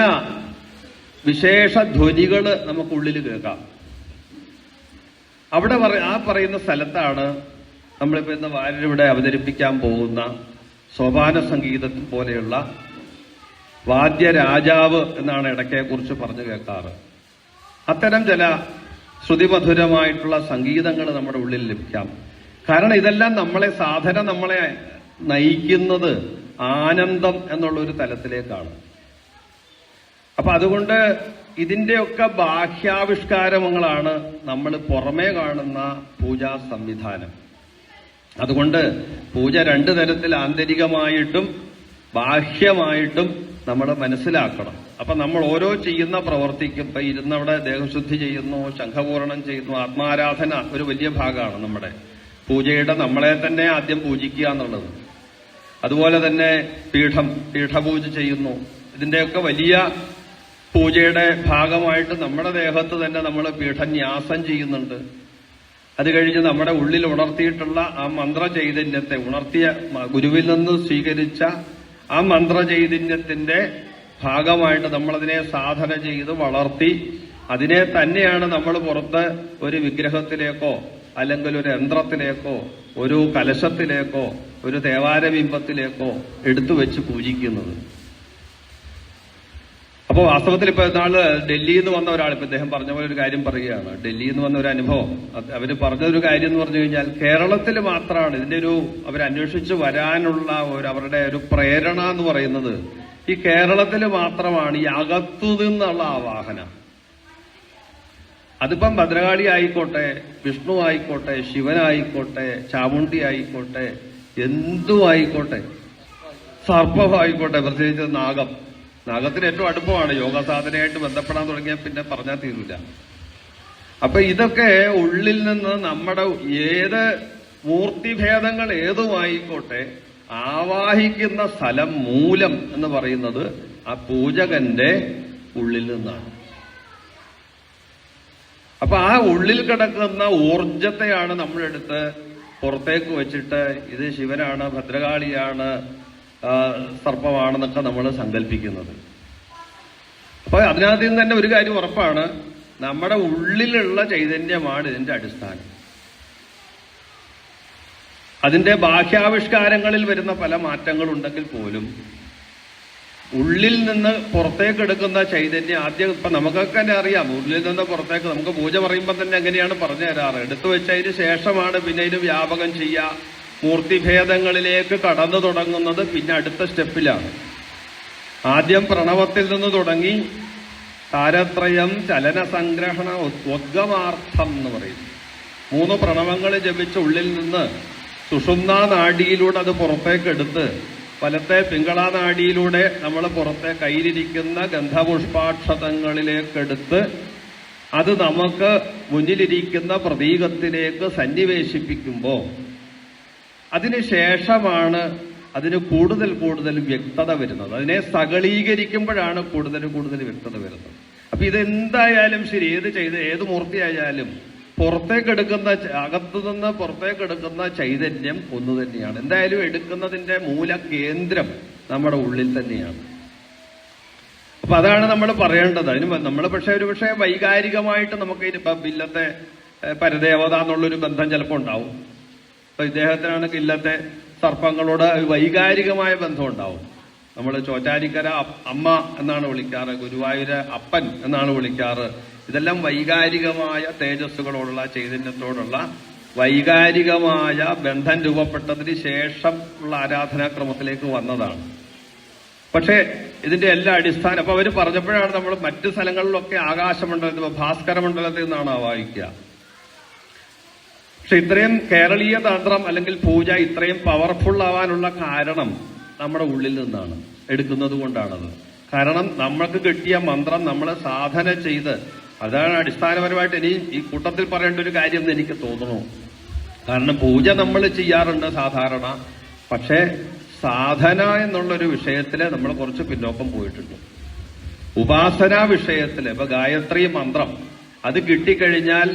വിശേഷ ധ്വനികൾ നമുക്കുള്ളിൽ കേൾക്കാം. അവിടെ ആ പറയുന്ന സ്ഥലത്താണ് നമ്മളിപ്പോ ഇന്ന് വാര്യരിവിടെ അവതരിപ്പിക്കാൻ പോകുന്ന സോപാന സംഗീതത്തിൽ പോലെയുള്ള വാദ്യരാജാവ് എന്നാണ് ഇടയ്ക്കെക്കുറിച്ച് പറഞ്ഞു കേൾക്കാറ്. അത്തരം ചില ശ്രുതിമധുരമായിട്ടുള്ള സംഗീതങ്ങൾ നമ്മുടെ ഉള്ളിൽ ലഭിക്കാം. കാരണം ഇതെല്ലാം സാധന നമ്മളെ നയിക്കുന്നത് ആനന്ദം എന്നുള്ളൊരു തലത്തിലേക്കാണ്. അപ്പൊ അതുകൊണ്ട് ഇതിന്റെയൊക്കെ ബാഹ്യാവിഷ്കാരങ്ങളാണ് നമ്മൾ പുറമേ കാണുന്ന പൂജാ സംവിധാനം. അതുകൊണ്ട് പൂജ 2 തരത്തിൽ, ആന്തരികമായിട്ടും ബാഹ്യമായിട്ടും നമ്മൾ മനസ്സിലാക്കണം. അപ്പൊ നമ്മൾ ഓരോ ചെയ്യുന്ന പ്രവർത്തിക്കും, ഇപ്പൊ ഇരുന്നവിടെ ദേഹശുദ്ധി ചെയ്യുന്നു, ശംഖപൂരണം ചെയ്യുന്നു, ആത്മാരാധന ഒരു വലിയ ഭാഗമാണ് നമ്മുടെ പൂജയുടെ. നമ്മളെ തന്നെ ആദ്യം പൂജിക്കുക എന്നുള്ളത്. അതുപോലെ തന്നെ പീഠപൂജ ചെയ്യുന്നു. ഇതിന്റെയൊക്കെ വലിയ പൂജയുടെ ഭാഗമായിട്ട് നമ്മുടെ ദേഹത്ത് തന്നെ നമ്മൾ പീഠന്യാസം ചെയ്യുന്നുണ്ട്. അത് കഴിഞ്ഞ് നമ്മുടെ ഉള്ളിൽ ഉണർത്തിയിട്ടുള്ള ആ മന്ത്രചൈതന്യത്തെ, ഉണർത്തിയ ഗുരുവിൽ നിന്ന് സ്വീകരിച്ച ആ മന്ത്രചൈതന്യത്തിന്റെ ഭാഗമായിട്ട് നമ്മളതിനെ സാധന ചെയ്ത് വളർത്തി അതിനെ തന്നെയാണ് നമ്മൾ പുറത്ത് ഒരു വിഗ്രഹത്തിലേക്കോ അല്ലെങ്കിൽ ഒരു യന്ത്രത്തിലേക്കോ ഒരു കലശത്തിലേക്കോ ഒരു ദേവാലയബിംബത്തിലേക്കോ എടുത്തു വെച്ച് പൂജിക്കുന്നത്. അപ്പോൾ വാസ്തവത്തിൽ ഇപ്പൊ നാള് ഡൽഹിയിൽ നിന്ന് വന്ന ഒരാൾ, ഇപ്പൊ അദ്ദേഹം പറഞ്ഞ പോലെ ഒരു കാര്യം പറയുകയാണ്. ഡൽഹിയിൽ നിന്ന് വന്ന ഒരു അനുഭവം, അവര് പറഞ്ഞൊരു കാര്യം എന്ന് പറഞ്ഞു കഴിഞ്ഞാൽ കേരളത്തിൽ മാത്രമാണ് ഇതിന്റെ ഒരു അവരന്വേഷിച്ച് വരാനുള്ള അവരുടെ ഒരു പ്രേരണ എന്ന് പറയുന്നത് ഈ കേരളത്തിൽ മാത്രമാണ് ഈ അകത്തു നിന്നുള്ള ആവാഹനം. അതിപ്പം ഭദ്രകാളി ആയിക്കോട്ടെ, വിഷ്ണു ആയിക്കോട്ടെ, ശിവനായിക്കോട്ടെ, ചാമുണ്ടി ആയിക്കോട്ടെ, എന്തും ആയിക്കോട്ടെ, സർപ്പമായിക്കോട്ടെ, പ്രത്യേകിച്ച് നാഗത്തിന് ഏറ്റവും അടുപ്പമാണ്. യോഗ സാധനയായിട്ട് ബന്ധപ്പെടാൻ തുടങ്ങിയാൽ പിന്നെ പറഞ്ഞാൽ തീരില്ല. അപ്പൊ ഇതൊക്കെ ഉള്ളിൽ നിന്ന് നമ്മുടെ ഏത് മൂർത്തിഭേദങ്ങൾ ഏതുമായിക്കോട്ടെ ആവാഹിക്കുന്ന സ്ഥലം മൂലം എന്ന് പറയുന്നത് ആ പൂജകന്റെ ഉള്ളിൽ നിന്നാണ്. അപ്പൊ ആ ഉള്ളിൽ കിടക്കുന്ന ഊർജത്തെയാണ് നമ്മളെടുത്ത് പുറത്തേക്ക് വെച്ചിട്ട് ഇത് ശിവനാണ്, ഭദ്രകാളിയാണ്, സർപ്പമാണെന്നൊക്കെ നമ്മൾ സങ്കല്പിക്കുന്നത്. അപ്പൊ അതിനകത്ത് നിന്ന് തന്നെ ഒരു കാര്യം ഉറപ്പാണ്, നമ്മുടെ ഉള്ളിലുള്ള ചൈതന്യമാണ് ഇതിന്റെ അടിസ്ഥാനം. അതിന്റെ ബാഹ്യാവിഷ്കാരങ്ങളിൽ വരുന്ന പല മാറ്റങ്ങളുണ്ടെങ്കിൽ പോലും ഉള്ളിൽ നിന്ന് പുറത്തേക്ക് എടുക്കുന്ന ചൈതന്യം ആദ്യം ഇപ്പൊ നമുക്കൊക്കെ തന്നെ അറിയാം. ഉള്ളിൽ നിന്ന് പുറത്തേക്ക് നമുക്ക് പൂജ പറയുമ്പോൾ തന്നെ എങ്ങനെയാണ് പറഞ്ഞു തരാറ്. എടുത്തു വെച്ചതിന് ശേഷമാണ് പിന്നെ ഇത് വ്യാപകം ചെയ്യുക. മൂർത്തിഭേദങ്ങളിലേക്ക് കടന്നു തുടങ്ങുന്നത് പിന്നെ അടുത്ത സ്റ്റെപ്പിലാണ്. ആദ്യം പ്രണവത്തിൽ നിന്ന് തുടങ്ങി താരത്രയം ചലന സംഗ്രഹണ ഉദ്ഗമാർത്ഥം എന്ന് പറയും. 3 പ്രണവങ്ങൾ ജപിച്ച ഉള്ളിൽ നിന്ന് സുഷുമ്നാ നാഡിയിലൂടെ അത് പുറത്തേക്കെടുത്ത് വലത്തെ പിങ്കളാ നാഡിയിലൂടെ നമ്മൾ പുറത്തെ കയ്യിലിരിക്കുന്ന ഗന്ധപുഷ്പാക്ഷതങ്ങളിലേക്കെടുത്ത് അത് നമുക്ക് മുന്നിലിരിക്കുന്ന പ്രതീകത്തിലേക്ക് സന്നിവേശിപ്പിക്കുമ്പോൾ അതിനുശേഷമാണ് അതിന് കൂടുതൽ വ്യക്തത വരുന്നത്. അതിനെ സകളീകരിക്കുമ്പോഴാണ് കൂടുതൽ വ്യക്തത വരുന്നത്. അപ്പൊ ഇതെന്തായാലും ശരി, ഏത് മൂർത്തിയായാലും പുറത്തേക്കെടുക്കുന്ന അകത്തുനിന്ന് പുറത്തേക്കെടുക്കുന്ന ചൈതന്യം ഒന്ന് തന്നെയാണ്. എന്തായാലും എടുക്കുന്നതിന്റെ മൂല കേന്ദ്രം നമ്മുടെ ഉള്ളിൽ തന്നെയാണ്. അപ്പൊ അതാണ് നമ്മൾ പറയേണ്ടത്. അതിന് നമ്മൾ പക്ഷേ വൈകാരികമായിട്ട് നമുക്ക് ഇപ്പൊ ഇല്ലത്തെ പരദേവത എന്നുള്ളൊരു ബന്ധം ചിലപ്പോൾ ഉണ്ടാവും. അപ്പൊ ഇദ്ദേഹത്തിനാണെങ്കിൽ ഇല്ലത്തെ സർപ്പങ്ങളോട് വൈകാരികമായ ബന്ധം ഉണ്ടാവും. നമ്മൾ ചോറ്റാനിക്കര അമ്മ എന്നാണ് വിളിക്കാറ്, ഗുരുവായൂര് അപ്പൻ എന്നാണ് വിളിക്കാറ്. ഇതെല്ലാം വൈകാരികമായ തേജസ്സുകളോടുള്ള ചൈതന്യത്തോടുള്ള വൈകാരികമായ ബന്ധം രൂപപ്പെട്ടതിന് ശേഷം ഉള്ള ആരാധനാക്രമത്തിലേക്ക് വന്നതാണ്. പക്ഷേ ഇതിന്റെ എല്ലാ അടിസ്ഥാനം അപ്പൊ അവര് പറഞ്ഞപ്പോഴാണ് നമ്മൾ മറ്റു സ്ഥലങ്ങളിലൊക്കെ ആകാശമണ്ഡലത്തിൽ ഭാസ്കര മണ്ഡലത്തിൽ നിന്നാണ് വായിക്കുക. പക്ഷെ ഇത്രയും കേരളീയ തന്ത്രം അല്ലെങ്കിൽ പൂജ ഇത്രയും പവർഫുൾ ആവാനുള്ള കാരണം നമ്മുടെ ഉള്ളിൽ നിന്നാണ്, എടുക്കുന്നത് കൊണ്ടാണത്. കാരണം നമ്മൾക്ക് കിട്ടിയ മന്ത്രം നമ്മൾ സാധന ചെയ്ത്, അതാണ് അടിസ്ഥാനപരമായിട്ട് ഇനി ഈ കൂട്ടത്തിൽ പറയേണ്ട ഒരു കാര്യം എന്ന് എനിക്ക് തോന്നുന്നു. കാരണം പൂജ നമ്മൾ ചെയ്യാറുണ്ട് സാധാരണ, പക്ഷേ സാധന എന്നുള്ളൊരു വിഷയത്തില് നമ്മൾ കുറച്ച് പിന്നോക്കം പോയിട്ടുണ്ട്. ഉപാസനാ വിഷയത്തില് ഇപ്പൊ ഗായത്രി മന്ത്രം അത് കിട്ടിക്കഴിഞ്ഞാൽ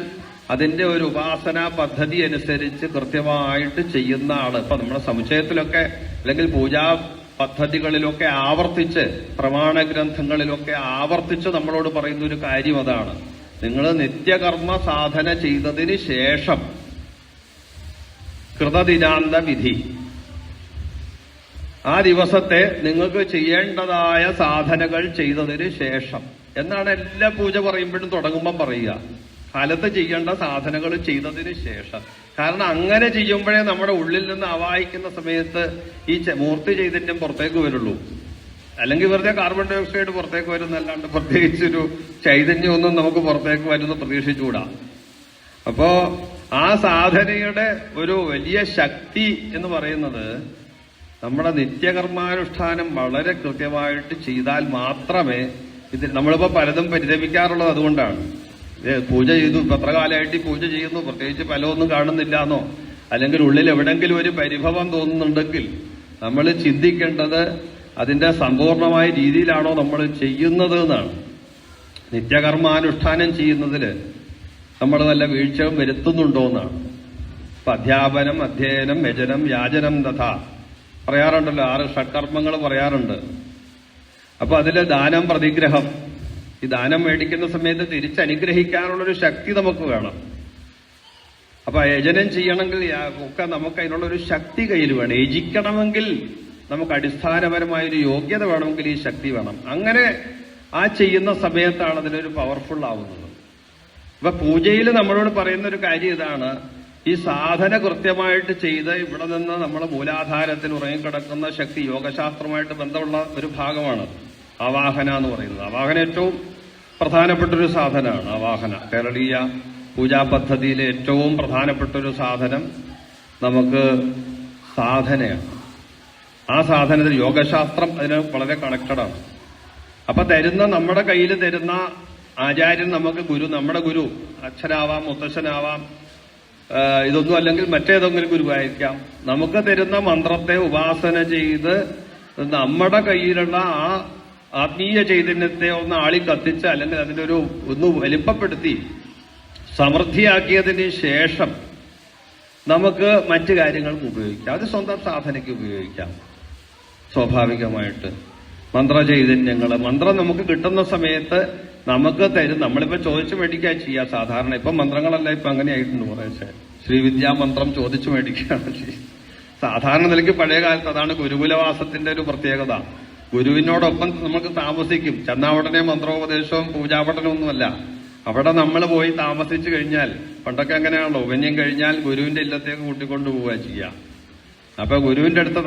അതിന്റെ ഒരു ഉപാസനാ പദ്ധതി അനുസരിച്ച് കൃത്യമായിട്ട് ചെയ്യുന്ന ആള് ഇപ്പൊ നമ്മുടെ സമുച്ചയത്തിലൊക്കെ അല്ലെങ്കിൽ പൂജാ പദ്ധതികളിലൊക്കെ ആവർത്തിച്ച് പ്രമാണഗ്രന്ഥങ്ങളിലൊക്കെ ആവർത്തിച്ച് നമ്മളോട് പറയുന്ന ഒരു കാര്യം അതാണ്. നിങ്ങൾ നിത്യകർമ്മ സാധന ചെയ്തതിന് ശേഷം കൃതദിനാന്ത വിധി, ആ ദിവസത്തെ നിങ്ങൾക്ക് ചെയ്യേണ്ടതായ സാധനകൾ ചെയ്തതിന് ശേഷം എന്നാണ് എല്ലാ പൂജ പറയുമ്പോഴും തുടങ്ങുമ്പോൾ പറയുക. കാലത്ത് ചെയ്യേണ്ട സാധനങ്ങൾ ചെയ്തതിന് ശേഷം. കാരണം അങ്ങനെ ചെയ്യുമ്പോഴേ നമ്മുടെ ഉള്ളിൽ നിന്ന് ആവാഹിക്കുന്ന സമയത്ത് ഈ മൂർത്തി ചൈതന്യം പുറത്തേക്ക് വരുള്ളൂ. അല്ലെങ്കിൽ വെറുതെ കാർബൺ ഡൈ ഓക്സൈഡ് പുറത്തേക്ക് വരുന്നല്ലാണ്ട് പ്രത്യേകിച്ചൊരു ചൈതന്യമൊന്നും നമുക്ക് പുറത്തേക്ക് വരുന്ന പ്രതീക്ഷിച്ചുകൂടാ. അപ്പോ ആ സാധനയുടെ ഒരു വലിയ ശക്തി എന്ന് പറയുന്നത് നമ്മുടെ നിത്യകർമാനുഷ്ഠാനം വളരെ കൃത്യമായിട്ട് ചെയ്താൽ മാത്രമേ ഇത്. നമ്മളിപ്പോ പലതും പരിതപിക്കാറുള്ളത് അതുകൊണ്ടാണ്. പൂജ ചെയ്തു, എത്ര കാലമായിട്ട് പൂജ ചെയ്യുന്നു, പ്രത്യേകിച്ച് ഫലമൊന്നും കാണുന്നില്ല എന്നോ അല്ലെങ്കിൽ ഉള്ളിൽ എവിടെങ്കിലും ഒരു പരിഭവം തോന്നുന്നുണ്ടെങ്കിൽ നമ്മൾ ചിന്തിക്കേണ്ടത് അതിന്റെ സമ്പൂർണമായ രീതിയിലാണോ നമ്മൾ ചെയ്യുന്നത് എന്നാണ്. നിത്യകർമാനുഷ്ഠാനം ചെയ്യുന്നതില് നമ്മൾ നല്ല വീഴ്ച വരുത്തുന്നുണ്ടോ എന്നാണ്. ഇപ്പൊ അധ്യാപനം, അധ്യയനം, യജനം, യാചനം തഥാ പറയാറുണ്ടല്ലോ. 6 ഷഡ്കർമ്മങ്ങൾ പറയാറുണ്ട്. അപ്പൊ അതില് ദാനം, പ്രതിഗ്രഹം. ഈ ദാനം മേടിക്കുന്ന സമയത്ത് തിരിച്ചനുഗ്രഹിക്കാനുള്ളൊരു ശക്തി നമുക്ക് വേണം. അപ്പൊ യജനം ചെയ്യണമെങ്കിൽ ഒക്കെ നമുക്ക് അതിനുള്ളൊരു ശക്തി കയ്യിൽ വേണം. യജിക്കണമെങ്കിൽ നമുക്ക് അടിസ്ഥാനപരമായൊരു യോഗ്യത വേണമെങ്കിൽ ഈ ശക്തി വേണം. അങ്ങനെ ആ ചെയ്യുന്ന സമയത്താണ് അതിനൊരു പവർഫുൾ ആവുന്നത്. അപ്പൊ പൂജയിൽ നമ്മളോട് പറയുന്ന ഒരു കാര്യം ഇതാണ്, ഈ സാധന കൃത്യമായിട്ട് ചെയ്ത് ഇവിടെ നിന്ന് നമ്മൾ മൂലാധാരത്തിൽ ഉറങ്ങിക്കിടക്കുന്ന ശക്തി, യോഗശാസ്ത്രമായിട്ട് ബന്ധമുള്ള ഒരു ഭാഗമാണ് ആവാഹന എന്ന് പറയുന്നത്. ആവാഹന ഏറ്റവും പ്രധാനപ്പെട്ടൊരു സാധനമാണ്. ആവാഹന കേരളീയ പൂജാ പദ്ധതിയിലെ ഏറ്റവും പ്രധാനപ്പെട്ടൊരു സാധനം നമുക്ക് സാധനയാണ്. ആ സാധനത്തിൽ യോഗശാസ്ത്രം അതിന് വളരെ കണക്റ്റഡാണ്. അപ്പൊ നമ്മുടെ കയ്യിൽ തരുന്ന ആചാര്യൻ നമുക്ക് ഗുരു, നമ്മുടെ ഗുരു അച്ഛനാവാം, മുത്തശ്ശനാവാം, ഇതൊന്നും അല്ലെങ്കിൽ മറ്റേതെങ്കിലും ഗുരുവായിരിക്കാം. നമുക്ക് തരുന്ന മന്ത്രത്തെ ഉപാസന ചെയ്ത് നമ്മുടെ കയ്യിലുള്ള ആ ആത്മീയ ചൈതന്യത്തെ ഒന്ന് ആളി കത്തിച്ച് അല്ലെങ്കിൽ അതിൻ്റെ ഒന്ന് വലിപ്പപ്പെടുത്തി സമൃദ്ധിയാക്കിയതിന് ശേഷം നമുക്ക് മറ്റു കാര്യങ്ങൾക്ക് ഉപയോഗിക്കാം. അത് സ്വന്തം സാധനയ്ക്ക് ഉപയോഗിക്കാം. സ്വാഭാവികമായിട്ട് മന്ത്രചൈതന്യങ്ങൾ, മന്ത്രം നമുക്ക് കിട്ടുന്ന സമയത്ത് നമുക്ക് തരും. നമ്മളിപ്പോ ചോദിച്ചു മേടിക്കുക ചെയ്യുക സാധാരണ. ഇപ്പം മന്ത്രങ്ങളല്ല ഇപ്പൊ അങ്ങനെയായിട്ടുണ്ട് കുറേശ്ശെ. ശ്രീവിദ്യാമന്ത്രം ചോദിച്ചു മേടിക്കുകയാണ് സാധാരണ നിലയ്ക്ക്. പഴയ കാലത്ത് അതാണ് ഗുരുകുലവാസത്തിന്റെ ഒരു പ്രത്യേകത. ഗുരുവിനോടൊപ്പം നമുക്ക് താമസിക്കും. ചെന്നാ ഉടനെ മന്ത്രോപദേശവും പൂജാപഠനവും ഒന്നുമല്ല. അവിടെ നമ്മൾ പോയി താമസിച്ചു കഴിഞ്ഞാൽ, പണ്ടൊക്കെ അങ്ങനെയാണല്ലോ, ഉപന്യം കഴിഞ്ഞാൽ ഗുരുവിന്റെ ഇല്ലത്തേക്ക് കൂട്ടിക്കൊണ്ടു പോവുക ചെയ്യുക. അപ്പൊ ഗുരുവിന്റെ അടുത്ത്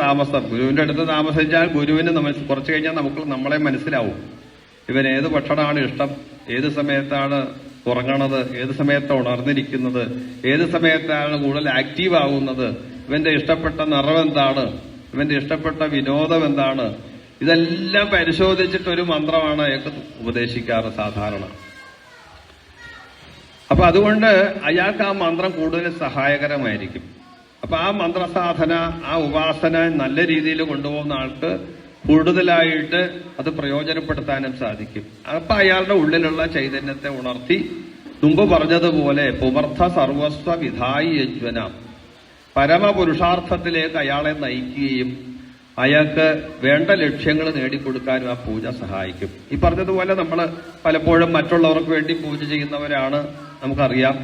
താമസിച്ചാൽ ഗുരുവിന് കുറച്ചു കഴിഞ്ഞാൽ നമ്മളെ മനസ്സിലാവും. ഇവൻ ഏത് ഭക്ഷണമാണ് ഇഷ്ടം, ഏത് സമയത്താണ് ഉറങ്ങണത്, ഏത് സമയത്താണ് ഉണർന്നിരിക്കുന്നത്, ഏത് സമയത്താണ് കൂടുതൽ ആക്റ്റീവ് ആവുന്നത്, ഇവന്റെ ഇഷ്ടപ്പെട്ട നിറം എന്താണ്, ഇവന്റെ ഇഷ്ടപ്പെട്ട വിനോദം എന്താണ്, ഇതെല്ലാം പരിശോധിച്ചിട്ടൊരു മന്ത്രമാണ് അയാൾക്ക് ഉപദേശിക്കാറ് സാധാരണ. അപ്പൊ അതുകൊണ്ട് അയാൾക്ക് ആ മന്ത്രം കൂടുതൽ സഹായകരമായിരിക്കും. അപ്പൊ ആ മന്ത്രസാധന, ആ ഉപാസന നല്ല രീതിയിൽ കൊണ്ടുപോകുന്ന ആൾക്ക് കൂടുതലായിട്ട് അത് പ്രയോജനപ്പെടുത്താനും സാധിക്കും. അപ്പൊ അയാളുടെ ഉള്ളിലുള്ള ചൈതന്യത്തെ ഉണർത്തി മുമ്പ് പറഞ്ഞതുപോലെ പുമർത്ഥ സർവസ്വ വിധായി യജ്വന, പരമപുരുഷാർത്ഥത്തിലേക്ക് അയാളെ നയിക്കുകയും അയാൾക്ക് വേണ്ട ലക്ഷ്യങ്ങൾ നേടിക്കൊടുക്കാനും ആ പൂജ സഹായിക്കും. ഈ പറഞ്ഞതുപോലെ നമ്മൾ പലപ്പോഴും മറ്റുള്ളവർക്ക് വേണ്ടി പൂജ ചെയ്യുന്നവരാണ്, നമുക്കറിയാം.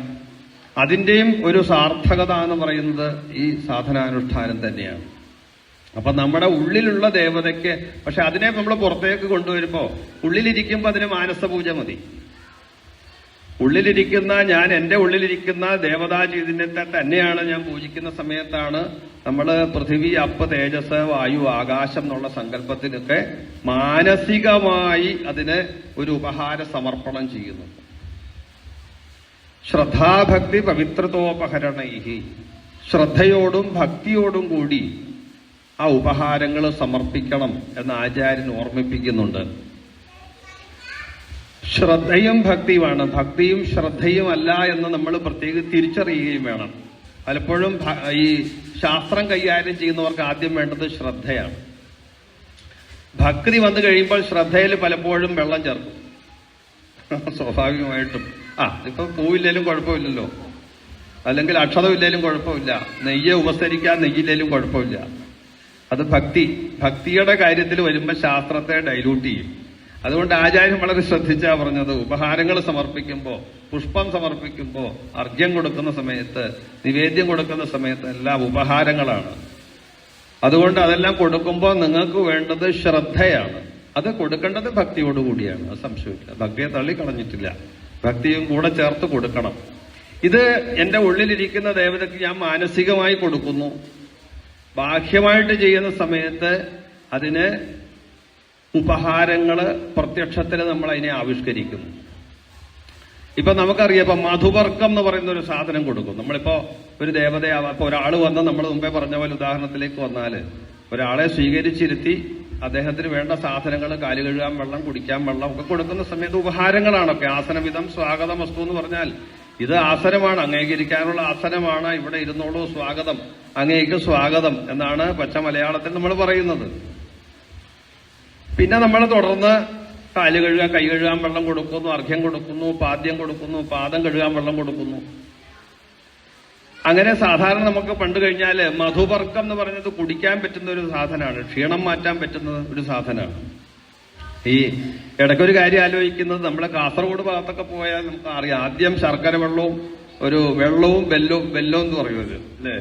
അതിന്റെയും ഒരു സാർത്ഥകത എന്ന് പറയുന്നത് ഈ സാധനാനുഷ്ഠാനം തന്നെയാണ്. അപ്പൊ നമ്മുടെ ഉള്ളിലുള്ള ദേവതയ്ക്ക്, പക്ഷെ അതിനെ നമ്മൾ പുറത്തേക്ക് കൊണ്ടുവരുമ്പോ ഉള്ളിലിരിക്കുമ്പോൾ അതിന് മാനസപൂജ മതി. ഉള്ളിലിരിക്കുന്ന എന്റെ ഉള്ളിലിരിക്കുന്ന ദേവതാ ചൈതന്യത്തെ തന്നെയാണ് ഞാൻ പൂജിക്കുന്ന സമയത്താണ് നമ്മൾ പൃഥിവി, അപ്പ്, തേജസ്, വായു, ആകാശം എന്നുള്ള സങ്കല്പത്തിനൊക്കെ മാനസികമായി അതിന് ഒരു ഉപഹാര സമർപ്പണം ചെയ്യുന്നു. ശ്രദ്ധാഭക്തി പവിത്രതോപഹരണൈഹി, ശ്രദ്ധയോടും ഭക്തിയോടും കൂടി ആ ഉപഹാരങ്ങൾ സമർപ്പിക്കണം എന്ന് ആചാര്യൻ ഓർമ്മിപ്പിക്കുന്നുണ്ട്. ശ്രദ്ധയും ഭക്തിയുമാണ്. ഭക്തിയും ശ്രദ്ധയും അല്ല എന്ന് നമ്മൾ പ്രത്യേകിച്ച് തിരിച്ചറിയുകയും വേണം. പലപ്പോഴും ഈ ശാസ്ത്രം കൈകാര്യം ചെയ്യുന്നവർക്ക് ആദ്യം വേണ്ടത് ശ്രദ്ധയാണ്. ഭക്തി വന്നു കഴിയുമ്പോൾ ശ്രദ്ധയിൽ പലപ്പോഴും വെള്ളം ചേർക്കും. സ്വാഭാവികമായിട്ടും ഇപ്പൊ പൂവില്ലേലും കുഴപ്പമില്ലല്ലോ, അല്ലെങ്കിൽ അക്ഷതമില്ലേലും കുഴപ്പമില്ല, നെയ്യെ ഉപസരിക്കാൻ നെയ്യില്ലേലും കുഴപ്പമില്ല. അത് ഭക്തിയുടെ കാര്യത്തിൽ വരുമ്പോൾ ശാസ്ത്രത്തെ ഡൈലൂട്ട് ചെയ്യും. അതുകൊണ്ട് ആചാര്യൻ വളരെ ശ്രദ്ധിച്ചാ പറഞ്ഞത്, ഉപഹാരങ്ങൾ സമർപ്പിക്കുമ്പോൾ, പുഷ്പം സമർപ്പിക്കുമ്പോൾ, അർഘ്യം കൊടുക്കുന്ന സമയത്ത്, നിവേദ്യം കൊടുക്കുന്ന സമയത്ത് എല്ലാം ഉപഹാരങ്ങളാണ്. അതുകൊണ്ട് അതെല്ലാം കൊടുക്കുമ്പോൾ നിങ്ങൾക്ക് വേണ്ടത് ശ്രദ്ധയാണ്. അത് കൊടുക്കേണ്ടത് ഭക്തിയോടുകൂടിയാണ്, അത് സംശയമില്ല. ഭക്തിയെ തള്ളിക്കളഞ്ഞിട്ടില്ല, ഭക്തിയും കൂടെ ചേർത്ത് കൊടുക്കണം. ഇത് എന്റെ ഉള്ളിലിരിക്കുന്ന ദേവതയ്ക്ക് ഞാൻ മാനസികമായി കൊടുക്കുന്നു. ബാഹ്യമായിട്ട് ചെയ്യുന്ന സമയത്ത് അതിന് ഉപഹാരങ്ങള് പ്രത്യക്ഷത്തിൽ നമ്മൾ അതിനെ ആവിഷ്കരിക്കുന്നു. ഇപ്പൊ നമുക്കറിയാം, ഇപ്പൊ മധുവർക്കം എന്ന് പറയുന്ന ഒരു സാധനം കൊടുക്കും. നമ്മളിപ്പോ ഒരു ദേവതയാവാം, ഇപ്പൊ ഒരാൾ വന്ന് നമ്മൾ മുമ്പേ പറഞ്ഞ പോലെ ഉദാഹരണത്തിലേക്ക് വന്നാല്, ഒരാളെ സ്വീകരിച്ചിരുത്തി അദ്ദേഹത്തിന് വേണ്ട സാധനങ്ങൾ, കാല് കഴുകാൻ വെള്ളം, കുടിക്കാൻ വെള്ളം ഒക്കെ കൊടുക്കുന്ന സമയത്ത് ഉപഹാരങ്ങളാണൊക്കെ. ആസനവിധം സ്വാഗതം വസ്തു എന്ന് പറഞ്ഞാൽ ഇത് ആസനമാണ്, അംഗീകരിക്കാനുള്ള ആസനമാണ്. ഇവിടെ ഇരുന്നോളൂ, സ്വാഗതം, അങ്ങേക്ക് സ്വാഗതം എന്നാണ് പച്ച മലയാളത്തിൽ നമ്മൾ പറയുന്നത്. പിന്നെ നമ്മൾ തുടർന്ന് കാല് കഴുകാൻ, കൈ കഴുകാൻ വെള്ളം കൊടുക്കുന്നു, അർഘ്യം കൊടുക്കുന്നു, പാദ്യം കൊടുക്കുന്നു, പാദം കഴുകാൻ വെള്ളം കൊടുക്കുന്നു. അങ്ങനെ സാധാരണ നമുക്ക് പണ്ട് കഴിഞ്ഞാല് മധുപർക്കം എന്ന് പറയുന്നത് കുടിക്കാൻ പറ്റുന്ന ഒരു സാധനമാണ്, ക്ഷീണം മാറ്റാൻ പറ്റുന്ന ഒരു സാധനമാണ്. ഈ ഇടയ്ക്കൊരു കാര്യം ആലോചിക്കുന്നത്, നമ്മളെ കാസർഗോഡ് ഭാഗത്തൊക്കെ പോയാൽ നമുക്ക് അറിയാം, ആദ്യം ശർക്കര വെള്ളവും വെള്ളവും വെല്ലവും എന്ന് പറയുമത് അല്ലേ,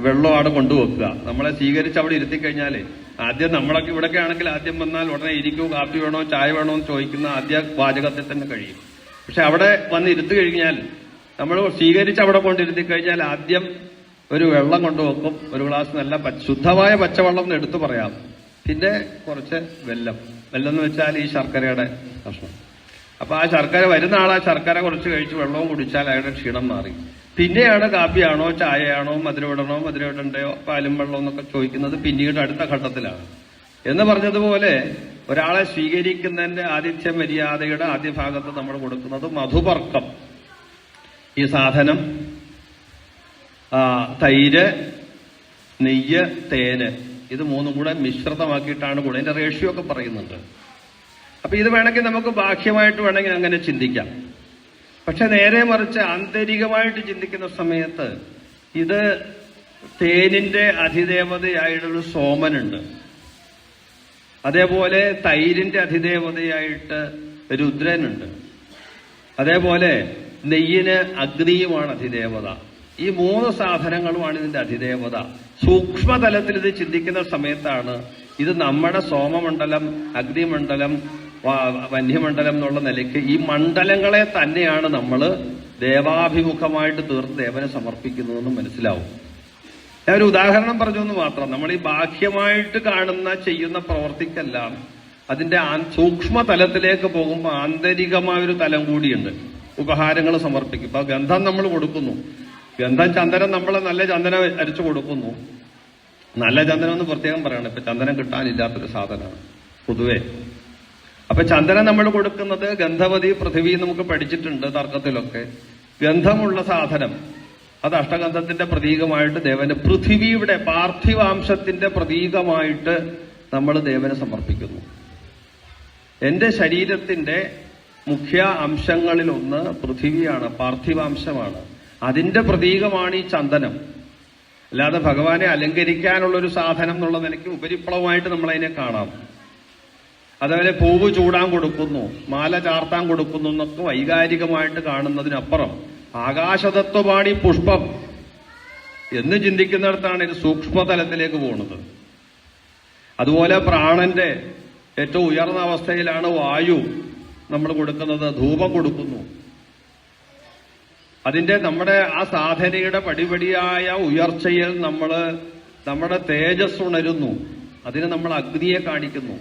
വെള്ളമാണ് കൊണ്ടുവെക്കുക. നമ്മളെ സ്വീകരിച്ച് അവിടെ ഇരുത്തി കഴിഞ്ഞാല് ആദ്യം നമ്മളൊക്കെ ഇവിടെയൊക്കെ ആണെങ്കിൽ ആദ്യം വന്നാൽ ഉടനെ ഇരിക്കൂ, കാപ്പി വേണോ ചായ വേണോ എന്ന് ചോദിക്കുന്ന ആദ്യ വാചകത്തിൽ തന്നെ കഴിയും. പക്ഷെ അവിടെ വന്ന് ഇരുത്തി കഴിഞ്ഞാൽ, നമ്മൾ സ്വീകരിച്ച് അവിടെ കൊണ്ടിരുത്തി കഴിഞ്ഞാൽ ആദ്യം ഒരു വെള്ളം കൊണ്ടുവെക്കും, ഒരു ഗ്ലാസ് നല്ല ശുദ്ധമായ പച്ചവെള്ളം എന്ന് എടുത്തു പറയാം. പിന്നെ കുറച്ച് വെല്ലം എന്ന് വെച്ചാൽ ഈ ശർക്കരയുടെ കഷ്ണം. അപ്പൊ ആ ശർക്കര വരുന്ന ആൾ ആ ശർക്കര കുറച്ച് കഴിച്ച് വെള്ളവും കുടിച്ചാൽ അയാളുടെ ക്ഷീണം മാറി. പിന്നെയാണ് കാപ്പിയാണോ ചായയാണോ മധുരമിടണ്ടയോ പാലും വെള്ളം എന്നൊക്കെ ചോദിക്കുന്നത് പിന്നീട് അടുത്ത ഘട്ടത്തിലാണ്. എന്ന് പറഞ്ഞതുപോലെ ഒരാളെ സ്വീകരിക്കുന്നതിന്റെ ആതിഥ്യ മര്യാദയുടെ ആദ്യ ഭാഗത്ത് നമ്മൾ കൊടുക്കുന്നത് മധുപർക്കം. ഈ സാധനം തൈര്, നെയ്യ്, തേന്, ഇത് മൂന്നും കൂടെ മിശ്രിതമാക്കിയിട്ടാണ് കൂടെ. ഇതിന്റെ റേഷ്യോ ഒക്കെ പറയുന്നുണ്ട്. അപ്പൊ ഇത് വേണമെങ്കിൽ നമുക്ക് ബാഹ്യമായിട്ട് വേണമെങ്കിൽ അങ്ങനെ ചിന്തിക്കാം. പക്ഷെ നേരെ മറിച്ച് ആന്തരികമായിട്ട് ചിന്തിക്കുന്ന സമയത്ത് ഇത് തേനിന്റെ അധിദേവതയായിട്ടൊരു സോമനുണ്ട്, അതേപോലെ തൈരിന്റെ അധിദേവതയായിട്ട് രുദ്രനുണ്ട്, അതേപോലെ നെയ്യിന് അഗ്നിയുമാണ് അധിദേവത. ഈ മൂന്ന് സാധനങ്ങളുമാണ് ഇതിന്റെ അധിദേവത. സൂക്ഷ്മതലത്തിൽ ഇത് ചിന്തിക്കുന്ന സമയത്താണ് ഇത് നമ്മുടെ സോമമണ്ഡലം, അഗ്നിമണ്ഡലം, വന്യമണ്ഡലം എന്നുള്ള നിലയ്ക്ക് ഈ മണ്ഡലങ്ങളെ തന്നെയാണ് നമ്മൾ ദേവാഭിമുഖമായിട്ട് തീർത്ത് ദേവനെ സമർപ്പിക്കുന്നതെന്ന് മനസ്സിലാവും. ഞാൻ ഒരു ഉദാഹരണം പറഞ്ഞു എന്ന് മാത്രം. നമ്മൾ ഈ ബാഹ്യമായിട്ട് കാണുന്ന ചെയ്യുന്ന പ്രവർത്തിക്കെല്ലാം അതിന്റെ സൂക്ഷ്മ തലത്തിലേക്ക് പോകുമ്പോൾ ആന്തരികമായൊരു തലം കൂടിയുണ്ട്. ഉപഹാരങ്ങൾ സമർപ്പിക്കും. ഇപ്പൊ ഗന്ധം നമ്മൾ കൊടുക്കുന്നു, ഗന്ധം ചന്ദനം നമ്മൾ നല്ല ചന്ദനം അരിച്ചു കൊടുക്കുന്നു. നല്ല ചന്ദനം എന്ന് പ്രത്യേകം പറയണം, ഇപ്പൊ ചന്ദനം കിട്ടാനില്ലാത്തൊരു സാധനമാണ് പൊതുവെ. അപ്പൊ ചന്ദനം നമ്മൾ കൊടുക്കുന്നത് ഗന്ധവതി പൃഥിവി നമുക്ക് പഠിച്ചിട്ടുണ്ട് തർക്കത്തിലൊക്കെ. ഗന്ധമുള്ള സാധനം അത് അഷ്ടഗന്ധത്തിന്റെ പ്രതീകമായിട്ട് ദേവന്, പൃഥിവിയുടെ പാർത്ഥിവാംശത്തിന്റെ പ്രതീകമായിട്ട് നമ്മൾ ദേവന് സമർപ്പിക്കുന്നു. എന്റെ ശരീരത്തിന്റെ മുഖ്യ അംശങ്ങളിലൊന്ന് പൃഥിവിയാണ്, പാർത്ഥിവാംശമാണ്. അതിന്റെ പ്രതീകമാണ് ഈ ചന്ദനം. അല്ലാതെ ഭഗവാനെ അലങ്കരിക്കാനുള്ളൊരു സാധനം എന്നുള്ള നിലയ്ക്ക് ഉപരിപ്ലവമായിട്ട് നമ്മൾ അതിനെ കാണാം. അതേപോലെ പൂവ് ചൂടാൻ കൊടുക്കുന്നു, മാല ചാർത്താൻ കൊടുക്കുന്നു എന്നൊക്കെ വൈകാരികമായിട്ട് കാണുന്നതിനപ്പുറം ആകാശതത്വമാണ് ഈ പുഷ്പം എന്ന് ചിന്തിക്കുന്നിടത്താണ് ഇത് സൂക്ഷ്മതലത്തിലേക്ക് പോകുന്നത്. അതുപോലെ പ്രാണന്റെ ഏറ്റവും ഉയർന്ന അവസ്ഥയിലാണ് വായു നമ്മൾ കൊടുക്കുന്നത്, ധൂപം കൊടുക്കുന്നു. അതിന്റെ നമ്മുടെ ആ സാധനയുടെ പടിപടിയായ ഉയർച്ചയിൽ നമ്മുടെ തേജസ് ഉണരുന്നു. അതിന് നമ്മൾ അഗ്നിയെ കാണിക്കുന്നു.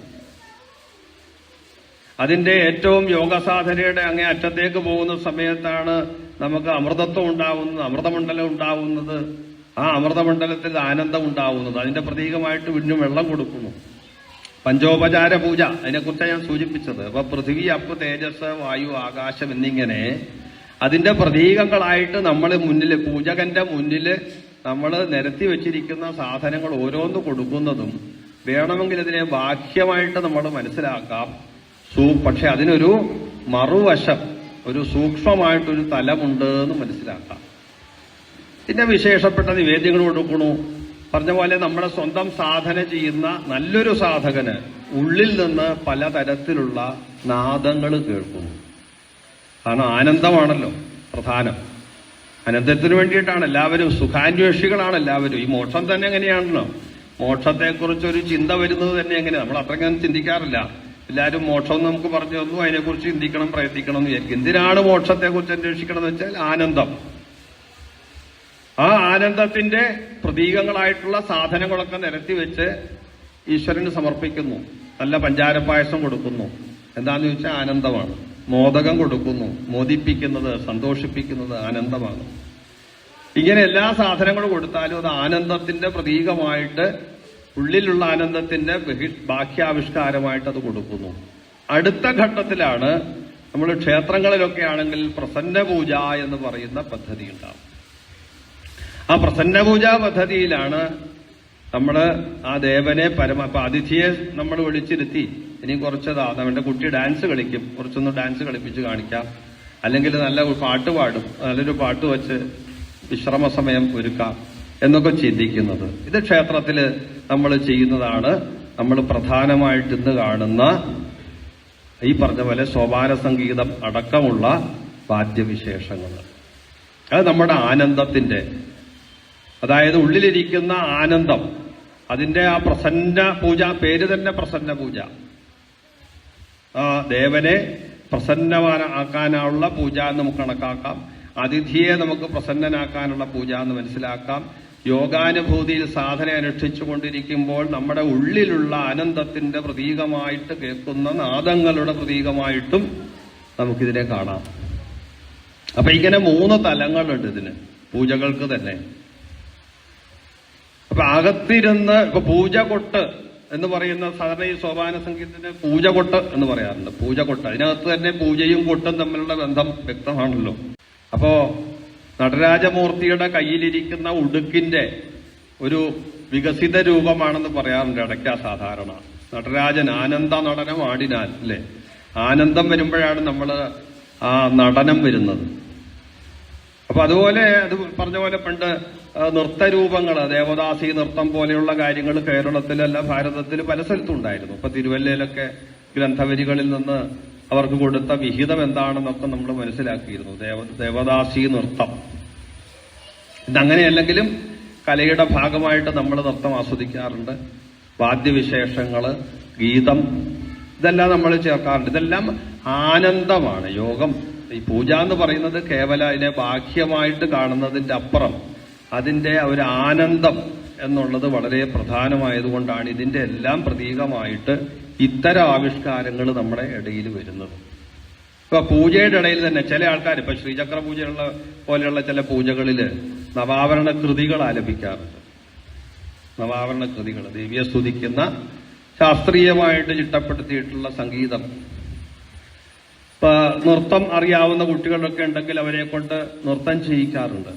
അതിന്റെ ഏറ്റവും യോഗസാധനയുടെ അങ്ങേ അറ്റത്തേക്ക് പോകുന്ന സമയത്താണ് നമുക്ക് അമൃതത്വം ഉണ്ടാവുന്നത്, അമൃതമണ്ഡലം ഉണ്ടാവുന്നത്. ആ അമൃതമണ്ഡലത്തിൽ ആനന്ദം ഉണ്ടാവുന്നത്. അതിന്റെ പ്രതീകമായിട്ട് വീണ്ടും വെള്ളം കൊടുക്കുന്നു. പഞ്ചോപചാര പൂജ, അതിനെക്കുറിച്ചാണ് ഞാൻ സൂചിപ്പിച്ചത്. അപ്പൊ പൃഥ്വി, അപ്പ്, തേജസ്, വായു, ആകാശം എന്നിങ്ങനെ അതിന്റെ പ്രതീകങ്ങളായിട്ട് നമ്മൾ പൂജകന്റെ മുന്നിൽ നമ്മൾ നിരത്തി വെച്ചിരിക്കുന്ന സാധനങ്ങൾ ഓരോന്ന് കൊടുക്കുന്നതും വേണമെങ്കിൽ ഇതിനെ ബാഹ്യമായിട്ട് നമ്മൾ മനസ്സിലാക്കാം. പക്ഷെ അതിനൊരു മറുവശം, ഒരു സൂക്ഷ്മമായിട്ടൊരു തലമുണ്ട് എന്ന് മനസ്സിലാക്കാം. പിന്നെ വിശേഷപ്പെട്ട നിവേദ്യങ്ങൾ കൊടുക്കണു. പറഞ്ഞ പോലെ നമ്മുടെ സ്വന്തം സാധന ചെയ്യുന്ന നല്ലൊരു സാധകന് ഉള്ളിൽ നിന്ന് പലതരത്തിലുള്ള നാദങ്ങൾ കേൾക്കുന്നു. കാരണം ആനന്ദമാണല്ലോ പ്രധാനം. ആനന്ദത്തിന് വേണ്ടിയിട്ടാണ് എല്ലാവരും, സുഖാന്വേഷികളാണ് എല്ലാവരും. ഈ മോക്ഷം തന്നെ എങ്ങനെയാണല്ലോ, മോക്ഷത്തെക്കുറിച്ചൊരു ചിന്ത വരുന്നത് തന്നെ എങ്ങനെയാണ്, നമ്മൾ അത്രയ്ക്കും ചിന്തിക്കാറില്ല. എല്ലാവരും മോക്ഷം നമുക്ക് പറഞ്ഞു തന്നു, അതിനെക്കുറിച്ച് ചിന്തിക്കണം, പ്രയത്നിക്കണം എന്ന് വിചാരിക്കും. എന്തിനാണ് മോക്ഷത്തെക്കുറിച്ച് അന്വേഷിക്കണം എന്ന് വെച്ചാൽ ആനന്ദം. ആ ആനന്ദത്തിന്റെ പ്രതീകങ്ങളായിട്ടുള്ള സാധനങ്ങളൊക്കെ നിരത്തി വെച്ച് ഈശ്വരന് സമർപ്പിക്കുന്നു. നല്ല പഞ്ചാരപ്പായസം കൊടുക്കുന്നു. എന്താന്ന് ചോദിച്ചാൽ ആനന്ദമാണ്. മോദകം കൊടുക്കുന്നു, മോദിപ്പിക്കുന്നത്, സന്തോഷിപ്പിക്കുന്നത് ആനന്ദമാണ്. ഇങ്ങനെ എല്ലാ സാധനങ്ങളും കൊടുത്താലും അത് ആനന്ദത്തിന്റെ പ്രതീകമായിട്ട്, ഉള്ളിലുള്ള ആനന്ദത്തിന്റെ ബാഹ്യാവിഷ്കാരമായിട്ട് അത് കൊടുക്കുന്നു. അടുത്ത ഘട്ടത്തിലാണ് നമ്മൾ ക്ഷേത്രങ്ങളിലൊക്കെ ആണെങ്കിൽ പ്രസന്ന പൂജ എന്ന് പറയുന്ന പദ്ധതി ഉണ്ടാവും. ആ പ്രസന്ന പൂജാ പദ്ധതിയിലാണ് നമ്മൾ ആ ദേവനെ അതിഥിയെ നമ്മൾ വിളിച്ചിരുത്തി, ഇനി കുറച്ചതാ നമ്മുടെ കുട്ടി ഡാൻസ് കളിക്കും, കുറച്ചൊന്ന് ഡാൻസ് കളിപ്പിച്ച് കാണിക്കാം, അല്ലെങ്കിൽ നല്ല പാട്ട് പാടും, നല്ലൊരു പാട്ട് വെച്ച് വിശ്രമ സമയം ഒരുക്കാം എന്നൊക്കെ ചിന്തിക്കുന്നത്. ഇത് ക്ഷേത്രത്തിൽ നമ്മൾ ചെയ്യുന്നതാണ്. നമ്മൾ പ്രധാനമായിട്ട് ഇന്ന് കാണുന്ന ഈ പറഞ്ഞ പോലെ സോപാന സംഗീതം അടക്കമുള്ള വാദ്യവിശേഷങ്ങൾ. അത് നമ്മുടെ ആനന്ദത്തിന്റെ, അതായത് ഉള്ളിലിരിക്കുന്ന ആനന്ദം, അതിന്റെ ആ പ്രസന്ന പൂജ, പേര് തന്നെ പ്രസന്ന പൂജ. ആ ദേവനെ പ്രസന്നമാക്കാനുള്ള പൂജ എന്ന് നമുക്ക് കണക്കാക്കാം. അതിഥിയെ നമുക്ക് പ്രസന്നനാക്കാനുള്ള പൂജ എന്ന് മനസ്സിലാക്കാം. യോഗാനുഭൂതിയിൽ സാധന അനുഷ്ഠിച്ചു കൊണ്ടിരിക്കുമ്പോൾ നമ്മുടെ ഉള്ളിലുള്ള ആനന്ദത്തിന്റെ പ്രതീകമായിട്ട് കേൾക്കുന്ന നാദങ്ങളുടെ പ്രതീകമായിട്ടും നമുക്കിതിനെ കാണാം. അപ്പൊ ഇങ്ങനെ 3 തലങ്ങളുണ്ട് ഇതിന്, പൂജകൾക്ക് തന്നെ. അപ്പൊ അകത്തിരുന്ന് ഇപ്പൊ പൂജ കൊട്ട് എന്ന് പറയുന്ന, സാധാരണ ഈ സോപാന സംഗീതത്തിന് പൂജ കൊട്ട് എന്ന് പറയാറുണ്ട്. പൂജ കൊട്ട്, അതിനകത്ത് തന്നെ പൂജയും കൊട്ടും തമ്മിലുള്ള ബന്ധം വ്യക്തമാണല്ലോ. അപ്പോ നടരാജമൂർത്തിയുടെ കയ്യിലിരിക്കുന്ന ഉടുക്കിന്റെ ഒരു വികസിത രൂപമാണെന്ന് പറയാറുണ്ട് ഇടയ്ക്ക. സാധാരണ നടരാജൻ ആനന്ദ നടനം ആടിനാൽ, അല്ലെ? ആനന്ദം വരുമ്പോഴാണ് നമ്മൾ ആ നടനം വരുന്നത്. അപ്പൊ അതുപോലെ അത് പറഞ്ഞ പോലെ പണ്ട് നൃത്തരൂപങ്ങൾ, ദേവദാസി നൃത്തം പോലെയുള്ള കാര്യങ്ങൾ കേരളത്തിലല്ല ഭാരതത്തിൽ പല സ്ഥലത്തും ഉണ്ടായിരുന്നു. ഇപ്പൊ തിരുവല്ലയിലൊക്കെ ഗ്രന്ഥവരികളിൽ നിന്ന് അവർക്ക് കൊടുത്ത വിഹിതം എന്താണെന്നൊക്കെ നമ്മൾ മനസ്സിലാക്കിയിരുന്നു. ദേവദാസി നൃത്തം ഇതങ്ങനെയല്ലെങ്കിലും കലയുടെ ഭാഗമായിട്ട് നമ്മൾ നൃത്തം ആസ്വദിക്കാറുണ്ട്. വാദ്യവിശേഷങ്ങള്, ഗീതം, ഇതെല്ലാം നമ്മൾ ചേർക്കാറുണ്ട്. ഇതെല്ലാം ആനന്ദമാണ്. യോഗം, ഈ പൂജ എന്ന് പറയുന്നത് കേവല അതിനെ ബാഹ്യമായിട്ട് കാണുന്നതിന്റെ അപ്പുറം അതിന്റെ ഒരു ആനന്ദം എന്നുള്ളത് വളരെ പ്രധാനമായതുകൊണ്ടാണ് ഇതിന്റെ എല്ലാം പ്രതീകമായിട്ട് ഇത്തരം ആവിഷ്കാരങ്ങൾ നമ്മുടെ ഇടയിൽ വരുന്നത്. ഇപ്പൊ പൂജയുടെ ഇടയിൽ തന്നെ ചില ആൾക്കാർ, ഇപ്പൊ ശ്രീചക്ര പൂജയുള്ള പോലെയുള്ള ചില പൂജകളില് നവാവരണ കൃതികൾ ആലപിക്കാറുണ്ട്. നവാവരണ കൃതികൾ, ദേവിയെ സ്തുതിക്കുന്ന ശാസ്ത്രീയമായിട്ട് ചിട്ടപ്പെടുത്തിയിട്ടുള്ള സംഗീതം. ഇപ്പൊ നൃത്തം അറിയാവുന്ന കുട്ടികളൊക്കെ ഉണ്ടെങ്കിൽ അവരെ കൊണ്ട് നൃത്തം ചെയ്യിക്കാറുണ്ട്.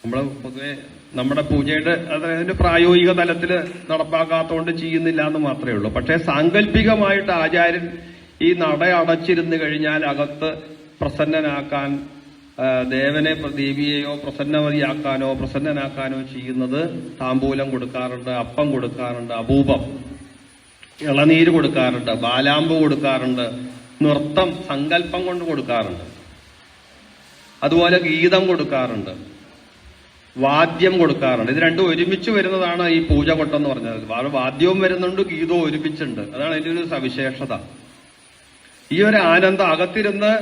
നമ്മൾ പൊതുവെ നമ്മുടെ പൂജയുടെ അതിന്റെ പ്രായോഗിക തലത്തിൽ നടപ്പാക്കാത്തതുകൊണ്ട് ചെയ്യുന്നില്ല എന്ന് മാത്രമേ ഉള്ളൂ. പക്ഷേ സാങ്കല്പികമായിട്ട് ആചാര്യൻ ഈ നട അടച്ചിരുന്നു കഴിഞ്ഞാൽ അകത്ത് പ്രസന്നനാക്കാൻ, ദേവനെ ദേവിയെയോ പ്രസന്നവതിയാക്കാനോ പ്രസന്നനാക്കാനോ ചെയ്യുന്നത് താമ്പൂലം കൊടുക്കാറുണ്ട്, അപ്പം കൊടുക്കാറുണ്ട്, അപൂപം, ഇളനീര് കൊടുക്കാറുണ്ട്, ബാലാമ്പ് കൊടുക്കാറുണ്ട്, നൃത്തം സങ്കല്പം കൊണ്ട് കൊടുക്കാറുണ്ട്, അതുപോലെ ഗീതം കൊടുക്കാറുണ്ട്, വാദ്യം കൊടുക്കാറുണ്ട്. ഇത് രണ്ടും ഒരുമിച്ച് വരുന്നതാണ് ഈ പൂജ കൊട്ടെന്ന് പറഞ്ഞത്. വാദ്യവും വരുന്നുണ്ട്, ഗീതവും ഒരുമിച്ചുണ്ട്. അതാണ് അതിന്റെ ഒരു സവിശേഷത. ഈ ഒരു ആനന്ദം അകത്തിരുന്ന്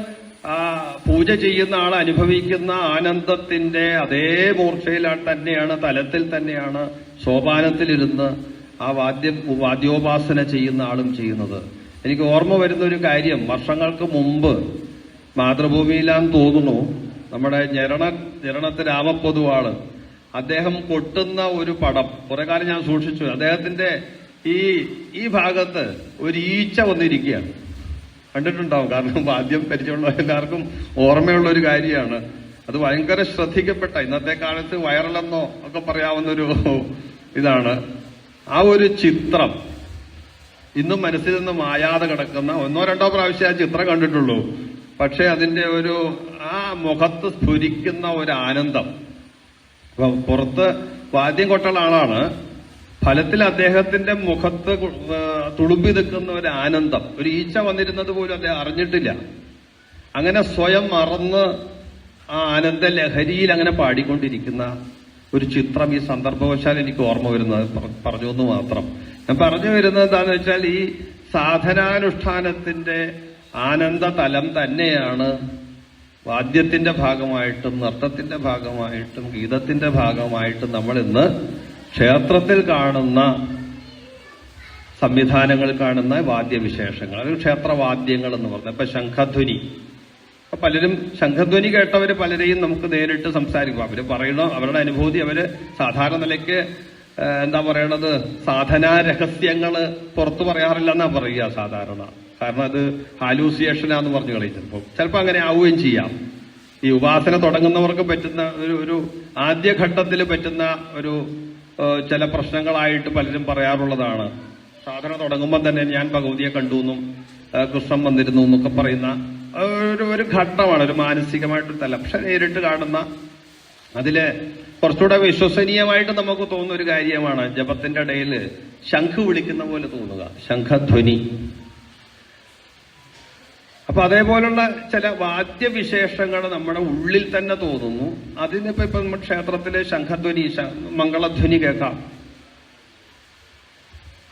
പൂജ ചെയ്യുന്ന ആൾ അനുഭവിക്കുന്ന ആനന്ദത്തിന്റെ അതേ മൂർച്ചയിലാണ് തന്നെയാണ്, തലത്തിൽ തന്നെയാണ് സോപാനത്തിലിരുന്ന് ആ വാദ്യോപാസന ചെയ്യുന്ന ആളും ചെയ്യുന്നത്. എനിക്ക് ഓർമ്മ വരുന്ന ഒരു കാര്യം, വർഷങ്ങൾക്ക് മുമ്പ് മാതൃഭൂമിയിലാന്ന് തോന്നുന്നു, നമ്മുടെ ഞെരണത്ത് രാമപ്പൊതുവാള് അദ്ദേഹം കൊട്ടുന്ന ഒരു പടം കുറെ കാലം ഞാൻ സൂക്ഷിച്ചു. അദ്ദേഹത്തിന്റെ ഈ ഭാഗത്ത് ഒരു ഈച്ച വന്നിരിക്കുകയാണ്. കണ്ടിട്ടുണ്ടാവും, കാരണം വാദ്യം പരിചയമുള്ള എല്ലാവർക്കും ഓർമ്മയുള്ള ഒരു കാര്യമാണ്. അത് ഭയങ്കര ശ്രദ്ധിക്കപ്പെട്ട, ഇന്നത്തെ കാലത്ത് വൈറലെന്നോ ഒക്കെ പറയാവുന്നൊരു ഇതാണ്. ആ ഒരു ചിത്രം ഇന്നും മനസ്സിൽ നിന്ന് മായാതെ കിടക്കുന്ന, 1-2 പ്രാവശ്യം ആ ചിത്രം കണ്ടിട്ടുള്ളൂ. പക്ഷെ അതിന്റെ ഒരു ആ മുഖത്ത് സ്ഫുരിക്കുന്ന ഒരു ആനന്ദം, പുറത്ത് വാദ്യം കൊട്ടുള്ള ആളാണ്, ഫലത്തിൽ അദ്ദേഹത്തിന്റെ മുഖത്ത് തുളുമ്പി നിൽക്കുന്ന ഒരു ആനന്ദം, ഒരു ഈച്ച വന്നിരുന്നത് പോലും അദ്ദേഹം അറിഞ്ഞിട്ടില്ല. അങ്ങനെ സ്വയം മറന്ന് ആ ആനന്ദ ലഹരിയിൽ അങ്ങനെ പാടിക്കൊണ്ടിരിക്കുന്ന ഒരു ചിത്രം ഈ സന്ദർഭവശാൽ എനിക്ക് ഓർമ്മ വരുന്നത് പറഞ്ഞു എന്ന് മാത്രം. ഞാൻ പറഞ്ഞു വരുന്നത് എന്താണെന്ന് വെച്ചാൽ, ഈ സാധനാനുഷ്ഠാനത്തിന്റെ ആനന്ദ തലം തന്നെയാണ് വാദ്യത്തിന്റെ ഭാഗമായിട്ടും നൃത്തത്തിന്റെ ഭാഗമായിട്ടും ഗീതത്തിന്റെ ഭാഗമായിട്ടും നമ്മൾ ഇന്ന് ക്ഷേത്രത്തിൽ കാണുന്ന സംവിധാനങ്ങൾ കാണുന്ന വാദ്യവിശേഷങ്ങൾ, അത് ക്ഷേത്രവാദ്യങ്ങൾ എന്ന് പറഞ്ഞത്. ഇപ്പൊ ശംഖധ്വനി, അപ്പൊ പലരും ശംഖധ്വനി കേട്ടവര് പലരെയും നമുക്ക് നേരിട്ട് സംസാരിക്കും. അവര് പറയണ അവരുടെ അനുഭൂതി അവര് സാധാരണ നിലയ്ക്ക് എന്താ പറയണത്, സാധനാ രഹസ്യങ്ങള് പുറത്തു പറയാറില്ല എന്നാ പറയുക സാധാരണ. കാരണം അത് ഹാലൂസിയേഷനാന്ന് പറഞ്ഞു കളയും. ചിലപ്പോൾ അങ്ങനെ ആവുകയും ചെയ്യാം. ഈ ഉപാസന തുടങ്ങുന്നവർക്ക് പറ്റുന്ന ഒരു ആദ്യഘട്ടത്തിൽ പറ്റുന്ന ഒരു ചില പ്രശ്നങ്ങളായിട്ട് പലരും പറയാറുള്ളതാണ്. സാധന തുടങ്ങുമ്പോൾ തന്നെ ഞാൻ ഭഗവതിയെ കണ്ടു എന്നും കൃഷ്ണൻ വന്നിരുന്നു എന്നൊക്കെ പറയുന്ന ഒരു ഘട്ടമാണ്, ഒരു മാനസികമായിട്ട് തല. പക്ഷെ നേരിട്ട് കാണുന്ന അതില് കുറച്ചുകൂടെ വിശ്വസനീയമായിട്ട് നമുക്ക് തോന്നുന്ന ഒരു കാര്യമാണ് ജപത്തിന്റെ ഇടയിൽ ശംഖ് വിളിക്കുന്ന പോലെ തോന്നുക, ശംഖധ്വനി. അപ്പൊ അതേപോലുള്ള ചില വാദ്യവിശേഷങ്ങൾ നമ്മുടെ ഉള്ളിൽ തന്നെ തോന്നുന്നു. അതിനിപ്പോ നമ്മുടെ ക്ഷേത്രത്തിലെ ശംഖധ്വനി, മംഗളധ്വനി കേൾക്കാം.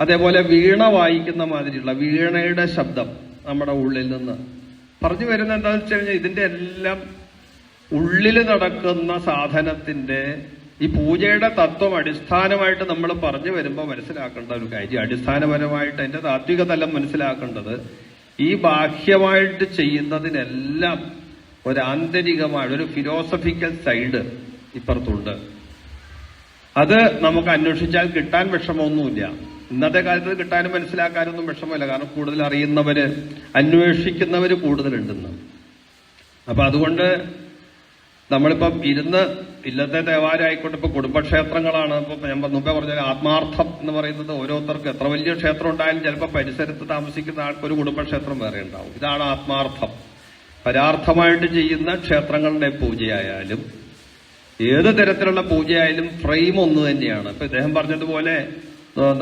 അതേപോലെ വീണ വായിക്കുന്ന മാതിരിയുള്ള വീണയുടെ ശബ്ദം നമ്മുടെ ഉള്ളിൽ നിന്ന് പറഞ്ഞു വരുന്ന എന്താണെന്ന് വെച്ച് കഴിഞ്ഞാൽ ഇതിന്റെ എല്ലാം ഉള്ളിൽ നടക്കുന്ന സാധനത്തിന്റെ ഈ പൂജയുടെ തത്വം അടിസ്ഥാനമായിട്ട് നമ്മൾ പറഞ്ഞു വരുമ്പോൾ മനസ്സിലാക്കേണ്ട ഒരു കാര്യം, അടിസ്ഥാനപരമായിട്ട് അതിന്റെ താത്വിക തലം മനസ്സിലാക്കേണ്ടത്, ഈ ബാഹ്യമായിട്ട് ചെയ്യുന്നതിനെല്ലാം ഒരു ആന്തരികമായ ഒരു ഫിലോസഫിക്കൽ സൈഡ് ഇപ്പുറത്തുണ്ട്. അത് നമുക്ക് അന്വേഷിച്ചാൽ കിട്ടാൻ വിഷമമൊന്നുമില്ല. ഇന്നത്തെ കാലത്ത് കിട്ടാനും മനസ്സിലാക്കാനൊന്നും വിഷമമില്ല. കാരണം കൂടുതൽ അറിയുന്നവര്, അന്വേഷിക്കുന്നവര് കൂടുതലുണ്ടെന്ന്. അപ്പൊ അതുകൊണ്ട് നമ്മളിപ്പം ഇല്ലത്തെ ദേവാലയം ആയിക്കോട്ടെ, ഇപ്പൊ കുടുംബക്ഷേത്രങ്ങളാണ്. ഇപ്പൊ ഞാൻ മുമ്പേ പറഞ്ഞ ആത്മാർത്ഥം എന്ന് പറയുന്നത് ഓരോരുത്തർക്ക് എത്ര വലിയ ക്ഷേത്രം ഉണ്ടായാലും ചിലപ്പോൾ പരിസരത്ത് താമസിക്കുന്ന ആൾക്ക് ഒരു കുടുംബക്ഷേത്രം വേറെ ഉണ്ടാവും. ഇതാണ് ആത്മാർത്ഥം. പരാർത്ഥമായിട്ട് ചെയ്യുന്ന ക്ഷേത്രങ്ങളുടെ പൂജയായാലും ഏത് തരത്തിലുള്ള പൂജയായാലും ഫ്രെയിം ഒന്ന് തന്നെയാണ്. ഇപ്പൊ ഇദ്ദേഹം പറഞ്ഞതുപോലെ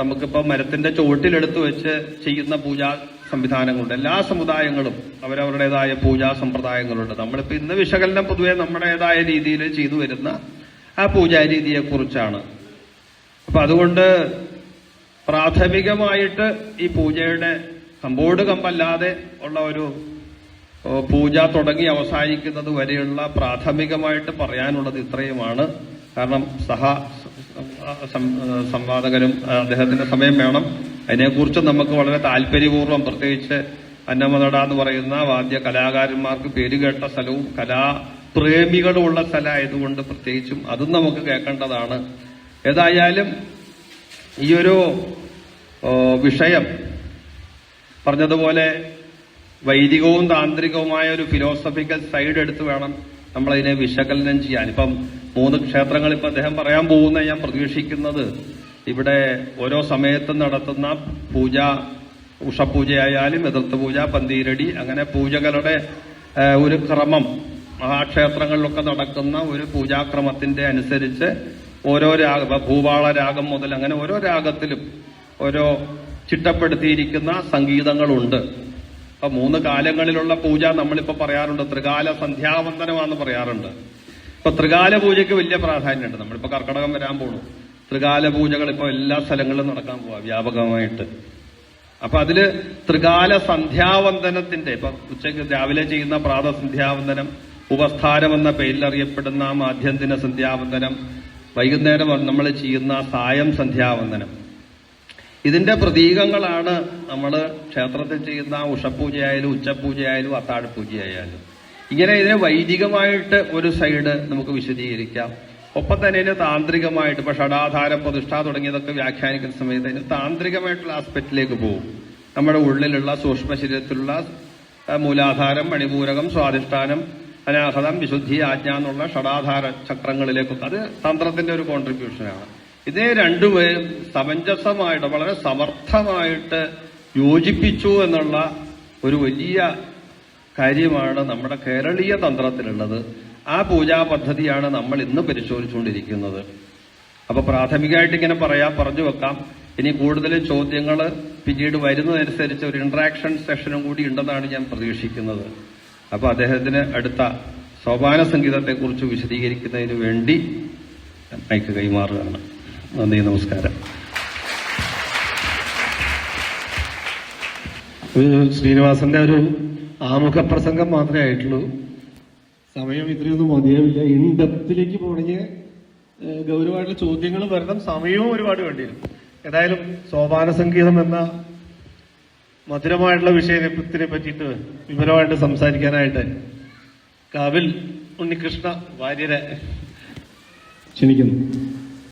നമുക്കിപ്പോ മരത്തിന്റെ ചുവട്ടിലെടുത്ത് വെച്ച് ചെയ്യുന്ന പൂജാ സംവിധാനങ്ങളുണ്ട്. എല്ലാ സമുദായങ്ങളും അവരവരുടേതായ പൂജാ സമ്പ്രദായങ്ങളുണ്ട്. നമ്മളിപ്പോ ഇന്ന് വിശകലനം പൊതുവെ നമ്മുടേതായ രീതിയിൽ ചെയ്തു വരുന്ന ആ പൂജാരീതിയെ കുറിച്ചാണ്. അപ്പൊ അതുകൊണ്ട് പ്രാഥമികമായിട്ട് ഈ പൂജയുടെ കമ്പോട് കമ്പല്ലാതെ ഉള്ള ഒരു പൂജ തുടങ്ങി അവസാനിക്കുന്നത് വരെയുള്ള പ്രാഥമികമായിട്ട് പറയാനുള്ളത് ഇത്രയുമാണ്. കാരണം സംവാദകരും അദ്ദേഹത്തിന്റെ സമയം വേണം. അതിനെക്കുറിച്ച് നമുക്ക് വളരെ താല്പര്യപൂർവ്വം, പ്രത്യേകിച്ച് അന്നമനട എന്ന് പറയുന്ന വാദ്യ കലാകാരന്മാർക്ക് പേരുകേട്ട സ്ഥലവും കലാപ്രേമികളുമുള്ള സ്ഥലമായതുകൊണ്ട് പ്രത്യേകിച്ചും അതും നമുക്ക് കേൾക്കേണ്ടതാണ്. ഏതായാലും ഈ ഒരു വിഷയം പറഞ്ഞതുപോലെ വൈദികവും താന്ത്രികവുമായ ഒരു ഫിലോസഫിക്കൽ സൈഡ് എടുത്ത് വേണം നമ്മളതിനെ വിശകലനം ചെയ്യാൻ. ഇപ്പം 3 ക്ഷേത്രങ്ങൾ ഇപ്പം അദ്ദേഹം പറയാൻ പോകുന്ന ഞാൻ പ്രതീക്ഷിക്കുന്നത്, ഇവിടെ ഓരോ സമയത്തും നടത്തുന്ന പൂജ, ഉഷപൂജയായാലും എതിർത്ത് പൂജ, പന്തീരടി, അങ്ങനെ പൂജകളുടെ ഒരു ക്രമം മഹാക്ഷേത്രങ്ങളിലൊക്കെ നടക്കുന്ന ഒരു പൂജാക്രമത്തിന്റെ അനുസരിച്ച് ഓരോ ഭൂപാള രാഗം മുതൽ അങ്ങനെ ഓരോ രാഗത്തിലും ഓരോ ചിട്ടപ്പെടുത്തിയിരിക്കുന്ന സംഗീതങ്ങളുണ്ട്. അപ്പൊ 3 കാലങ്ങളിലുള്ള പൂജ നമ്മളിപ്പോ പറയാറുണ്ട്. ത്രികാല സന്ധ്യാവന്ദനമാണെന്ന് പറയാറുണ്ട്. ഇപ്പൊ ത്രികാല പൂജയ്ക്ക് വലിയ പ്രാധാന്യമുണ്ട്. നമ്മളിപ്പോ കർക്കടകം വരാൻ പോണു. ത്രികാല പൂജകൾ ഇപ്പൊ എല്ലാ സ്ഥലങ്ങളിലും നടക്കാൻ പോവാ വ്യാപകമായിട്ട്. അപ്പൊ അതില് ത്രികാല സന്ധ്യാവന്ദനത്തിന്റെ ഇപ്പൊ ഉച്ചയ്ക്ക് രാവിലെ ചെയ്യുന്ന പ്രാതസന്ധ്യാവന്ദനം, ഉപസ്ഥാനം എന്ന പേരിൽ അറിയപ്പെടുന്ന മാധ്യന്തിന സന്ധ്യാവന്ദനം, വൈകുന്നേരം നമ്മൾ ചെയ്യുന്ന സായം സന്ധ്യാവന്ദനം, ഇതിന്റെ പ്രതീകങ്ങളാണ് നമ്മൾ ക്ഷേത്രത്തിൽ ചെയ്യുന്ന ഉഷപൂജയായാലും ഉച്ചപൂജയായാലും അത്താഴപൂജയായാലും. ഇങ്ങനെ ഇതിനെ വൈദികമായിട്ട് ഒരു സൈഡ് നമുക്ക് വിശദീകരിക്കാം. ഒപ്പം തന്നെ ഇതിന് താന്ത്രികമായിട്ട് ഇപ്പൊ ഷഡാധാരം, പ്രതിഷ്ഠ തുടങ്ങിയതൊക്കെ വ്യാഖ്യാനിക്കുന്ന സമയത്ത് അതിന് താന്ത്രികമായിട്ടുള്ള ആസ്പെക്റ്റിലേക്ക് പോകും. നമ്മുടെ ഉള്ളിലുള്ള സൂക്ഷ്മ ശരീരത്തിലുള്ള മൂലാധാരം, മണിപൂരകം, സ്വാധിഷ്ഠാനം, അനാഹതം, വിശുദ്ധി, ആജ്ഞ എന്നുള്ള ഷഡാധാര ചക്രങ്ങളിലേക്കൊക്കെ അത് തന്ത്രത്തിന്റെ ഒരു കോൺട്രിബ്യൂഷനാണ്. ഇതേ രണ്ടുപേരും സമഞ്ജസമായിട്ട് വളരെ സമർത്ഥമായിട്ട് യോജിപ്പിച്ചു എന്നുള്ള ഒരു വലിയ കാര്യമാണ് നമ്മുടെ കേരളീയ തന്ത്രത്തിലുള്ളത്. ആ പൂജാ പദ്ധതിയാണ് നമ്മൾ ഇന്ന് പരിശോധിച്ചുകൊണ്ടിരിക്കുന്നത്. അപ്പൊ പ്രാഥമികമായിട്ട് ഇങ്ങനെ പറഞ്ഞു വെക്കാം. ഇനി കൂടുതൽ ചോദ്യങ്ങൾ പിന്നീട് വരുന്നതനുസരിച്ച് ഒരു ഇന്ററാക്ഷൻ സെഷനും കൂടി ഉണ്ടെന്നാണ് ഞാൻ പ്രതീക്ഷിക്കുന്നത്. അപ്പൊ അദ്ദേഹത്തിന് അടുത്ത സോപാന സംഗീതത്തെക്കുറിച്ച് വിശദീകരിക്കുന്നതിന് വേണ്ടി മൈക്ക് കൈമാറുകയാണ്. നന്ദി, നമസ്കാരം. ശ്രീനിവാസന്റെ ഒരു ആമുഖ പ്രസംഗം മാത്രമേ ആയിട്ടുള്ളൂ. സമയം ഇത്രയൊന്നും മതിയാവില്ല. ഇൻഡെപ്തിലേക്ക് പോണെങ്കിൽ ഗൗരവമായിട്ടുള്ള ചോദ്യങ്ങൾ വരണം, സമയവും ഒരുപാട് വേണ്ടിവരും. ഏതായാലും സോപാന സംഗീതം എന്ന മധുരമായിട്ടുള്ള വിഷയത്തിനെ പറ്റിയിട്ട് വിവരമായിട്ട് സംസാരിക്കാനായിട്ട് കാവിൽ ഉണ്ണികൃഷ്ണ വാര്യരെ ക്ഷണിക്കുന്നു.